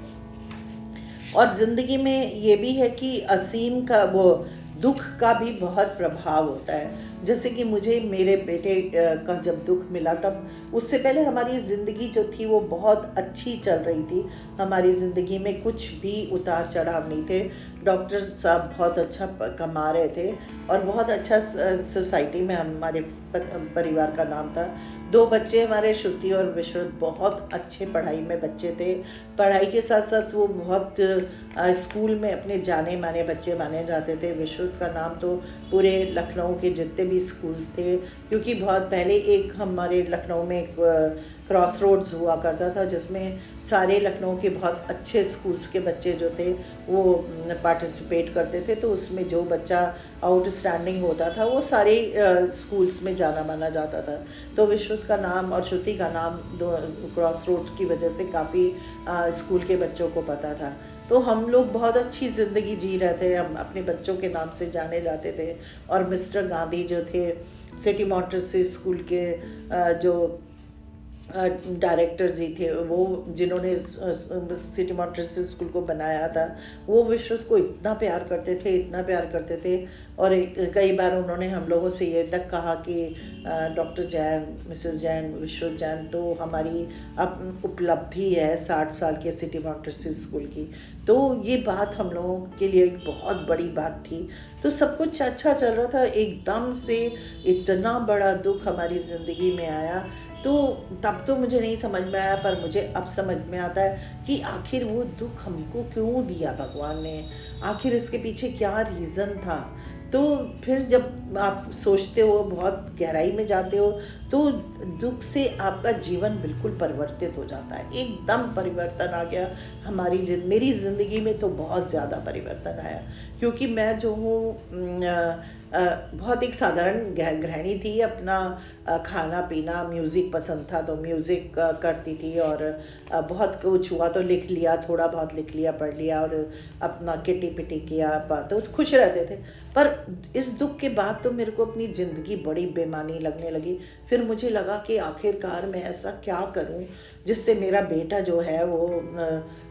और ज़िंदगी में ये भी है कि असीम का वो दुख का भी बहुत प्रभाव होता है। जैसे कि मुझे मेरे बेटे का जब दुख मिला, तब उससे पहले हमारी ज़िंदगी जो थी वो बहुत अच्छी चल रही थी। हमारी ज़िंदगी में कुछ भी उतार चढ़ाव नहीं थे। डॉक्टर साहब बहुत अच्छा कमा रहे थे और बहुत अच्छा सोसाइटी में हमारे परिवार का नाम था। 2 बच्चे हमारे, श्रुति और विश्रुत, बहुत अच्छे पढ़ाई में बच्चे थे। पढ़ाई के साथ साथ वो बहुत स्कूल में अपने जाने माने बच्चे माने जाते थे। विश्रुत का नाम तो पूरे लखनऊ के जितने भी स्कूल्स थे, क्योंकि बहुत पहले एक हमारे लखनऊ में एक क्रॉस रोड्स हुआ करता था जिसमें सारे लखनऊ के बहुत अच्छे स्कूल्स के बच्चे जो थे वो पार्टिसिपेट करते थे। तो उसमें जो बच्चा आउटस्टैंडिंग होता था वो सारे स्कूल्स में जाना माना जाता था। तो विश्रुत का नाम और श्रुति का नाम दो क्रॉस रोड की वजह से काफ़ी स्कूल के बच्चों को पता था। तो हम लोग बहुत अच्छी ज़िंदगी जी रहे थे, हम अपने बच्चों के नाम से जाने जाते थे। और मिस्टर गांधी जो थे सिटी मॉन्टेसरी स्कूल के जो डायरेक्टर जी थे, वो जिन्होंने सिटी मॉन्टेसरी स्कूल को बनाया था, वो विश्रुत को इतना प्यार करते थे, इतना प्यार करते थे। और कई बार उन्होंने हम लोगों से ये तक कहा कि डॉक्टर जैन, मिसेस जैन, विश्रुत जैन तो हमारी अब उपलब्धि है 60 साल के सिटी मॉन्टेसरी स्कूल की। तो ये बात हम लोगों के लिए एक बहुत बड़ी बात थी। तो सब कुछ अच्छा चल रहा था, एकदम से इतना बड़ा दुख हमारी ज़िंदगी में आया। तो तब तो मुझे नहीं समझ में आया, पर मुझे अब समझ में आता है कि आखिर वो दुख हमको क्यों दिया भगवान ने, आखिर इसके पीछे क्या रीज़न था। तो फिर जब आप सोचते हो, बहुत गहराई में जाते हो, तो दुख से आपका जीवन बिल्कुल परिवर्तित हो जाता है। एकदम परिवर्तन आ गया मेरी ज़िंदगी में तो बहुत ज़्यादा परिवर्तन आया, क्योंकि मैं जो हूँ बहुत एक साधारण गृहिणी थी। अपना खाना पीना, म्यूज़िक पसंद था तो म्यूज़िक करती थी, और बहुत कुछ हुआ तो लिख लिया, थोड़ा बहुत लिख लिया, पढ़ लिया, और अपना किटी पिटी किया, तो खुश रहते थे। पर इस दुख के बाद तो मेरे को अपनी ज़िंदगी बड़ी बेमानी लगने लगी। फिर मुझे लगा कि आखिरकार मैं ऐसा क्या करूं जिससे मेरा बेटा जो है वो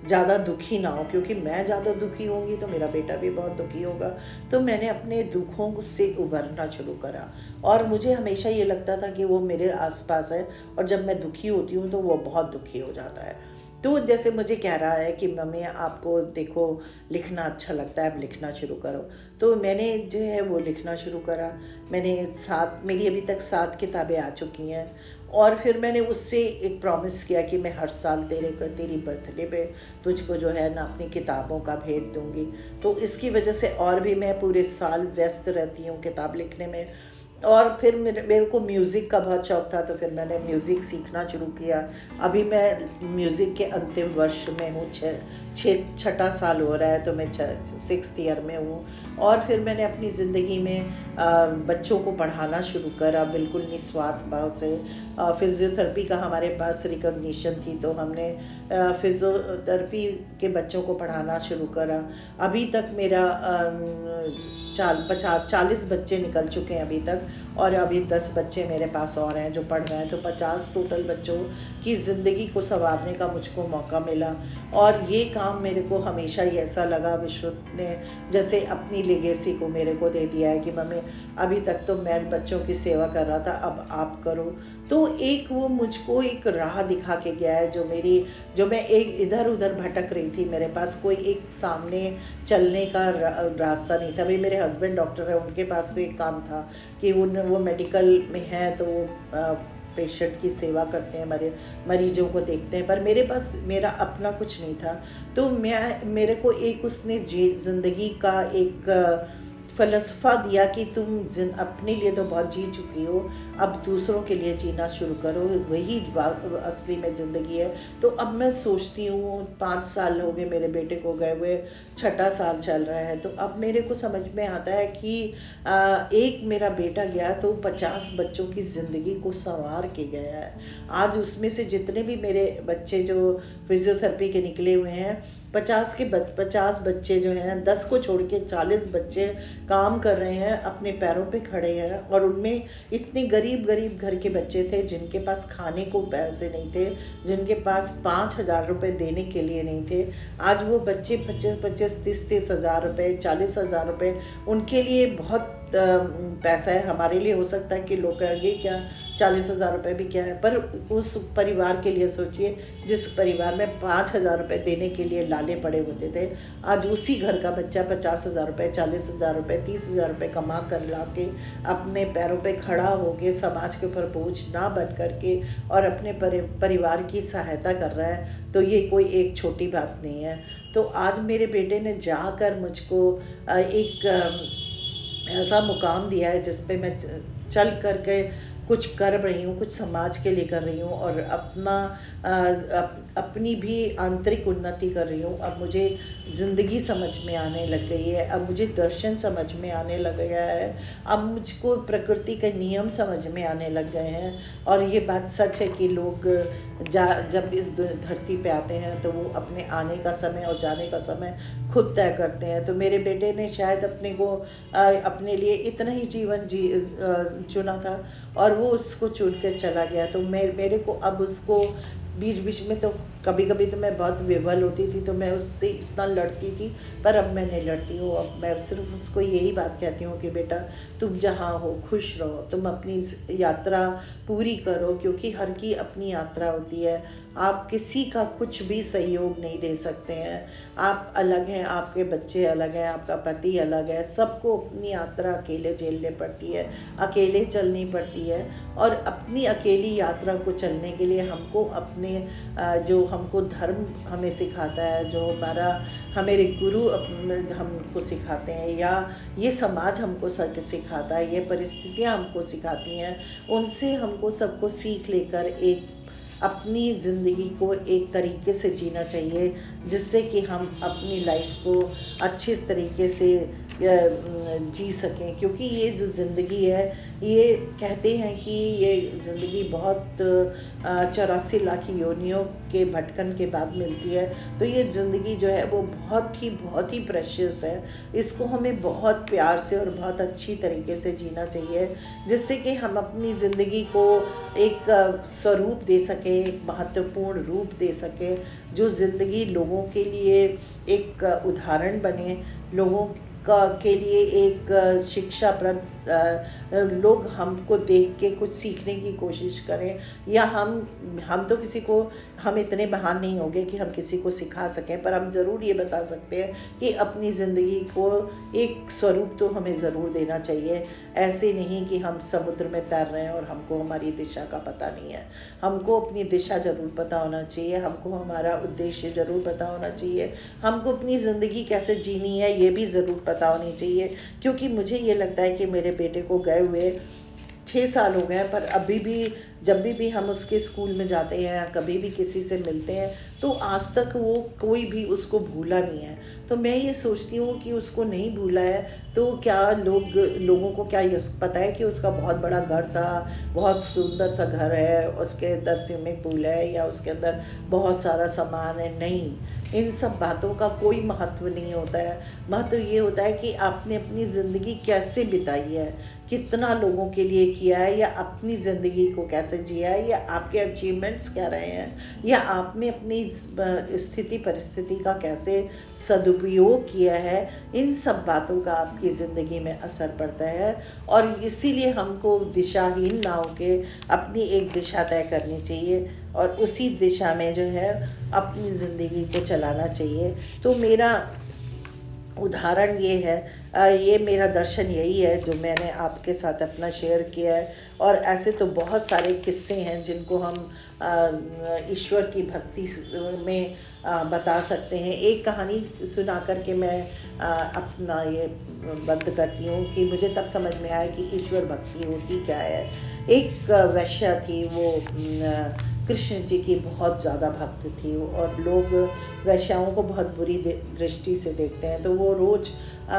ज़्यादा दुखी ना हो, क्योंकि मैं ज़्यादा दुखी होंगी तो मेरा बेटा भी बहुत दुखी होगा। तो मैंने अपने दुखों से उभरना शुरू करा, और मुझे हमेशा ये लगता था कि वो मेरे आसपास है, और जब मैं दुखी होती हूँ तो वो बहुत दुखी हो जाता है। तो जैसे मुझे कह रहा है कि मम्मी आपको देखो लिखना अच्छा लगता है, अब लिखना शुरू करो। तो मैंने जो है वो लिखना शुरू करा। मेरी अभी तक 7 किताबें आ चुकी हैं, और फिर मैंने उससे एक प्रॉमिस किया कि मैं हर साल तेरी बर्थडे पे तुझको जो है ना अपनी किताबों का भेंट दूंगी। तो इसकी वजह से और भी मैं पूरे साल व्यस्त रहती हूँ किताब लिखने में। और फिर मेरे को म्यूज़िक का बहुत शौक़ था, तो फिर मैंने म्यूज़िक सीखना शुरू किया। अभी मैं म्यूज़िक के अंतिम वर्ष में हूँ, छठा साल हो रहा है, तो मैं 6th ईयर में हूँ। और फिर मैंने अपनी ज़िंदगी में बच्चों को पढ़ाना शुरू करा, बिल्कुल निस्वार्थ भाव से। फिज़ियोथेरेपी का हमारे पास रिकॉग्निशन थी, तो हमने फिज़ियोथेरेपी के बच्चों को पढ़ाना शुरू करा। अभी तक मेरा 40 बच्चे निकल चुके हैं अभी तक, और अभी 10 बच्चे मेरे पास और हैं जो पढ़ रहे हैं। तो 50 टोटल बच्चों की ज़िंदगी को संवारने का मुझको मौका मिला। और ये काम मेरे को हमेशा ही ऐसा लगा, विश्रुत ने जैसे अपनी लेगेसी को मेरे को दे दिया है कि मम्मी अभी तक तो मैं बच्चों की सेवा कर रहा था, अब आप करो। तो एक वो मुझको एक राह दिखा के गया है, जो मैं एक इधर उधर भटक रही थी। मेरे पास कोई एक सामने चलने का रास्ता नहीं था। भाई मेरे हस्बैंड डॉक्टर है, उनके पास तो एक काम था कि वो मेडिकल में हैं, तो वो पेशेंट की सेवा करते हैं, मरीजों को देखते हैं, पर मेरे पास मेरा अपना कुछ नहीं था। तो मेरे को एक उसने ज़िंदगी का एक फ़लसफ़ा दिया कि तुम अपने लिए तो बहुत जी चुकी हो, अब दूसरों के लिए जीना शुरू करो, वही असली में ज़िंदगी है। तो अब मैं सोचती हूँ, 5 साल हो गए मेरे बेटे को गए हुए, 6ठा साल चल रहा है, तो अब मेरे को समझ में आता है कि एक मेरा बेटा गया तो 50 बच्चों की ज़िंदगी को संवार के गया है। आज उसमें से जितने भी मेरे बच्चे जो फिजियोथेरेपी के निकले हुए हैं, 50 बच्चे जो हैं, 10 को छोड़ के 40 बच्चे काम कर रहे हैं, अपने पैरों पे खड़े हैं। और उनमें इतने गरीब घर के बच्चे थे जिनके पास खाने को पैसे नहीं थे, जिनके पास 5,000 रुपये देने के लिए नहीं थे। आज वो बच्चे 25-25, 30-30 हज़ार रुपये, 40,000 रुपये उनके लिए बहुत पैसा है। हमारे लिए हो सकता है कि लोग कहेंगे क्या 40,000 रुपये भी क्या है, पर उस परिवार के लिए सोचिए जिस परिवार में 5,000 रुपये देने के लिए लाले पड़े होते थे। आज उसी घर का बच्चा 50,000 रुपये, 40,000 रुपये, 30,000 रुपये कमा कर ला के अपने पैरों पे खड़ा होके समाज के ऊपर बोझ ना बन करके और अपने परिवार की सहायता कर रहा है, तो ये कोई एक छोटी बात नहीं है। तो आज मेरे बेटे ने जाकर मुझको एक ऐसा मुकाम दिया है जिस पे मैं चल कर के कुछ कर रही हूँ, कुछ समाज के लिए कर रही हूँ और अपनी भी आंतरिक उन्नति कर रही हूँ। अब मुझे ज़िंदगी समझ में आने लग गई है, अब मुझे दर्शन समझ में आने लग गया है, अब मुझको प्रकृति के नियम समझ में आने लग गए हैं। और ये बात सच है कि लोग जब इस धरती पे आते हैं तो वो अपने आने का समय और जाने का समय खुद तय करते हैं। तो मेरे बेटे ने शायद अपने लिए इतना ही जीवन चुना था और वो उसको चुन कर चला गया। तो मेरे को अब उसको बीच में तो कभी तो मैं बहुत विवल होती थी, तो मैं उससे इतना लड़ती थी, पर अब मैं नहीं लड़ती हूँ। अब मैं सिर्फ उसको यही बात कहती हूँ कि बेटा तुम जहाँ हो खुश रहो, तुम अपनी यात्रा पूरी करो, क्योंकि हर की अपनी यात्रा होती है। आप किसी का कुछ भी सहयोग नहीं दे सकते हैं। आप अलग हैं, आपके बच्चे अलग हैं, आपका पति अलग है, सबको अपनी यात्रा अकेले झेलनी पड़ती है, अकेले चलनी पड़ती है। और अपनी अकेली यात्रा को चलने के लिए हमको अपने जो हमको धर्म हमें सिखाता है, जो हमारे गुरु हमको सिखाते हैं, या ये समाज हमको सिखाता है, ये परिस्थितियाँ हमको सिखाती हैं, उनसे हमको सबको सीख लेकर एक अपनी ज़िंदगी को एक तरीके से जीना चाहिए, जिससे कि हम अपनी लाइफ को अच्छे तरीके से जी सकें। क्योंकि ये जो ज़िंदगी है, ये कहते हैं कि ये ज़िंदगी बहुत 84 लाख योनियों के भटकन के बाद मिलती है। तो ये ज़िंदगी जो है वो बहुत ही प्रेशियस है। इसको हमें बहुत प्यार से और बहुत अच्छी तरीके से जीना चाहिए, जिससे कि हम अपनी ज़िंदगी को एक स्वरूप दे सकें, एक महत्वपूर्ण रूप दे सकें, जो ज़िंदगी लोगों के लिए एक उदाहरण बने, लोगों के लिए एक शिक्षाप्रद, लोग हमको देख के कुछ सीखने की कोशिश करें। या हम तो हम इतने महान नहीं होंगे कि हम किसी को सिखा सकें, पर हम ज़रूर ये बता सकते हैं कि अपनी ज़िंदगी को एक स्वरूप तो हमें ज़रूर देना चाहिए। ऐसे नहीं कि हम समुद्र में तैर रहे हैं और हमको हमारी दिशा का पता नहीं है। हमको अपनी दिशा ज़रूर पता होना चाहिए, हमको हमारा उद्देश्य ज़रूर पता होना चाहिए, हमको अपनी ज़िंदगी कैसे जीनी है ये भी ज़रूर पता होनी चाहिए। क्योंकि मुझे ये लगता है कि मेरे बेटे को गए हुए 6 साल हो गए, पर अभी भी जब भी हम उसके स्कूल में जाते हैं या कभी भी किसी से मिलते हैं, तो आज तक वो कोई भी उसको भूला नहीं है। तो मैं ये सोचती हूँ कि उसको नहीं भूला है, तो क्या लोगों को क्या ये पता है कि उसका बहुत बड़ा घर था, बहुत सुंदर सा घर है, उसके अंदर स्विमिंग पूल है, या उसके अंदर बहुत सारा सामान है? नहीं, इन सब बातों का कोई महत्व नहीं होता है। महत्व ये होता है कि आपने अपनी ज़िंदगी कैसे बिताई है, कितना लोगों के लिए किया है, या अपनी ज़िंदगी को कैसे जिया है, या आपके अचीवमेंट्स क्या रहे हैं, या आपने अपनी स्थिति परिस्थिति का कैसे सदुपयोग किया है। इन सब बातों का आपकी ज़िंदगी में असर पड़ता है। और इसीलिए हमको दिशाहीन ना होके अपनी एक दिशा तय करनी चाहिए और उसी दिशा में जो है अपनी ज़िंदगी को चलाना चाहिए। तो उदाहरण ये है, ये मेरा दर्शन यही है जो मैंने आपके साथ अपना शेयर किया है। और ऐसे तो बहुत सारे किस्से हैं जिनको हम ईश्वर की भक्ति में बता सकते हैं। एक कहानी सुना कर के मैं अपना ये बंद करती हूँ कि मुझे तब समझ में आया कि ईश्वर भक्ति होती क्या है। एक वैश्या थी, वो कृष्ण जी की बहुत ज़्यादा भक्त थी, और लोग वैश्याओं को बहुत बुरी दृष्टि से देखते हैं। तो वो रोज़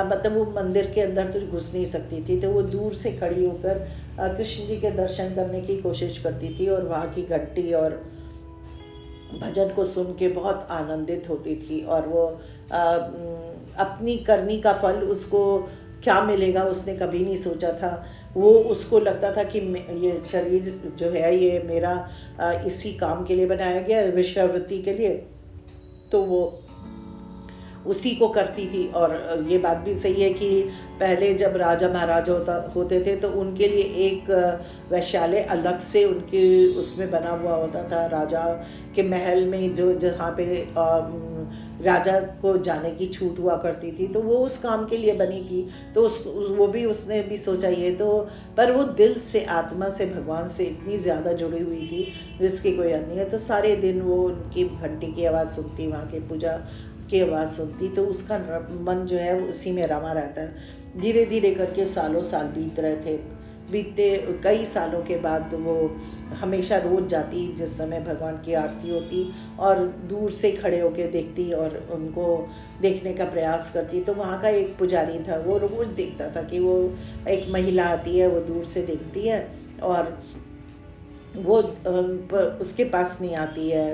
मतलब वो मंदिर के अंदर तो घुस नहीं सकती थी, तो वो दूर से खड़ी होकर कृष्ण जी के दर्शन करने की कोशिश करती थी, और वहाँ की घंटी और भजन को सुन के बहुत आनंदित होती थी। और वो अपनी करनी का फल उसको क्या मिलेगा उसने कभी नहीं सोचा था। वो उसको लगता था कि ये शरीर जो है ये मेरा इसी काम के लिए बनाया गया है, विषयावृत्ति के लिए, तो वो उसी को करती थी। और ये बात भी सही है कि पहले जब राजा महाराजा होते थे तो उनके लिए एक वैश्यालय अलग से उनके उसमें बना हुआ होता था, राजा के महल में, जो जहाँ पे राजा को जाने की छूट हुआ करती थी, तो वो उस काम के लिए बनी थी। तो वो भी उसने भी सोचा ये तो, पर वो दिल से आत्मा से भगवान से इतनी ज़्यादा जुड़ी हुई थी जिसकी कोई हद नहीं है। तो सारे दिन वो उनकी घंटी की आवाज़ सुनती, वहाँ की पूजा की आवाज़ सुनती, तो उसका मन जो है वो उसी में रमा रहता है। धीरे धीरे करके सालों साल बीत रहे थे। बीते कई सालों के बाद वो हमेशा रोज़ जाती जिस समय भगवान की आरती होती, और दूर से खड़े होकर देखती और उनको देखने का प्रयास करती। तो वहाँ का एक पुजारी था, वो रोज़ देखता था कि वो एक महिला आती है, वो दूर से देखती है और वो उसके पास नहीं आती है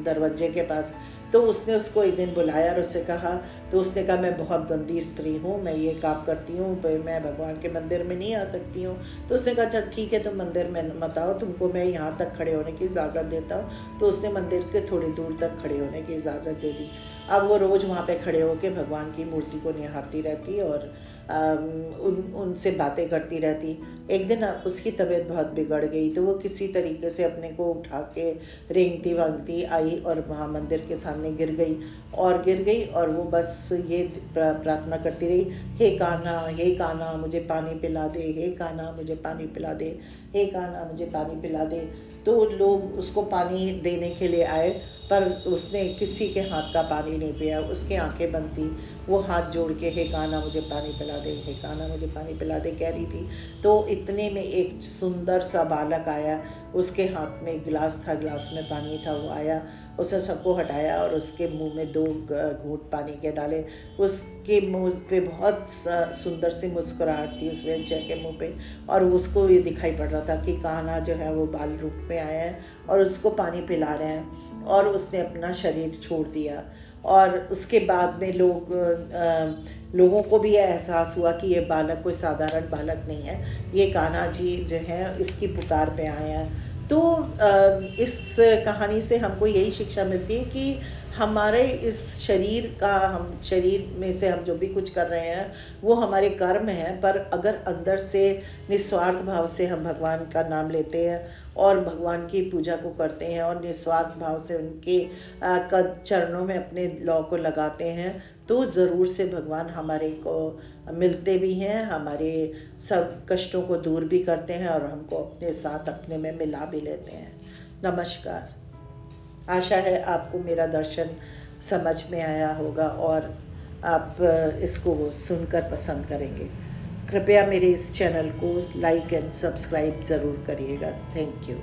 दरवाजे के पास। तो उसने उसको एक दिन बुलाया और उससे कहा, तो उसने कहा मैं बहुत गंदी स्त्री हूँ, मैं ये काम करती हूँ, मैं भगवान के मंदिर में नहीं आ सकती हूँ। तो उसने कहा चल ठीक है, तुम मंदिर में मत आओ, तुमको मैं यहाँ तक खड़े होने की इजाज़त देता हूँ। तो उसने मंदिर के थोड़ी दूर तक खड़े होने की इजाज़त दे दी। अब वो रोज़ वहाँ पे खड़े होकर भगवान की मूर्ति को निहारती रहती और उनसे बातें करती रहती। एक दिन उसकी तबीयत बहुत बिगड़ गई, तो वो किसी तरीके से अपने को उठा के रेंगती वांगती आई और वहाँ मंदिर के सामने गिर गई और वो बस ये प्रार्थना करती रही, हे कान्हा मुझे पानी पिला दे, हे कान्हा मुझे पानी पिला दे, हे कान्हा मुझे पानी पिला दे। तो लोग उसको पानी देने के लिए आए, पर उसने किसी के हाथ का पानी नहीं पिया। उसकी आंखें बंद थी, वो हाथ जोड़ के हे कान्हा मुझे पानी पिला दे, हे कान्हा मुझे पानी पिला दे कह रही थी। तो इतने में एक सुंदर सा बालक आया, उसके हाथ में गिलास था, गिलास में पानी था। वो आया, उसने सबको हटाया और उसके मुंह में 2 घूंट पानी के डाले। उसके मुंह पे बहुत सुंदर सी मुस्कुराहट थी उस वेश्या के मुंह पे, और उसको ये दिखाई पड़ रहा था कि कान्हा जो है वो बाल रूप में आया है और उसको पानी पिला रहे हैं। और उसने अपना शरीर छोड़ दिया। और उसके बाद में लोगों को भी यह एहसास हुआ कि ये बालक कोई साधारण बालक नहीं है, ये कान्हा जी जो है इसकी पुकार पे आए हैं। तो इस कहानी से हमको यही शिक्षा मिलती है कि हमारे इस हम शरीर में से हम जो भी कुछ कर रहे हैं वो हमारे कर्म हैं, पर अगर अंदर से निस्वार्थ भाव से हम भगवान का नाम लेते हैं और भगवान की पूजा को करते हैं और निस्वार्थ भाव से उनके चरणों में अपने लौ को लगाते हैं, तो ज़रूर से भगवान हमारे को मिलते भी हैं, हमारे सब कष्टों को दूर भी करते हैं और हमको अपने साथ अपने में मिला भी लेते हैं। नमस्कार। आशा है आपको मेरा दर्शन समझ में आया होगा और आप इसको सुनकर पसंद करेंगे। कृपया मेरे इस चैनल को लाइक एंड सब्सक्राइब ज़रूर करिएगा। Thank you.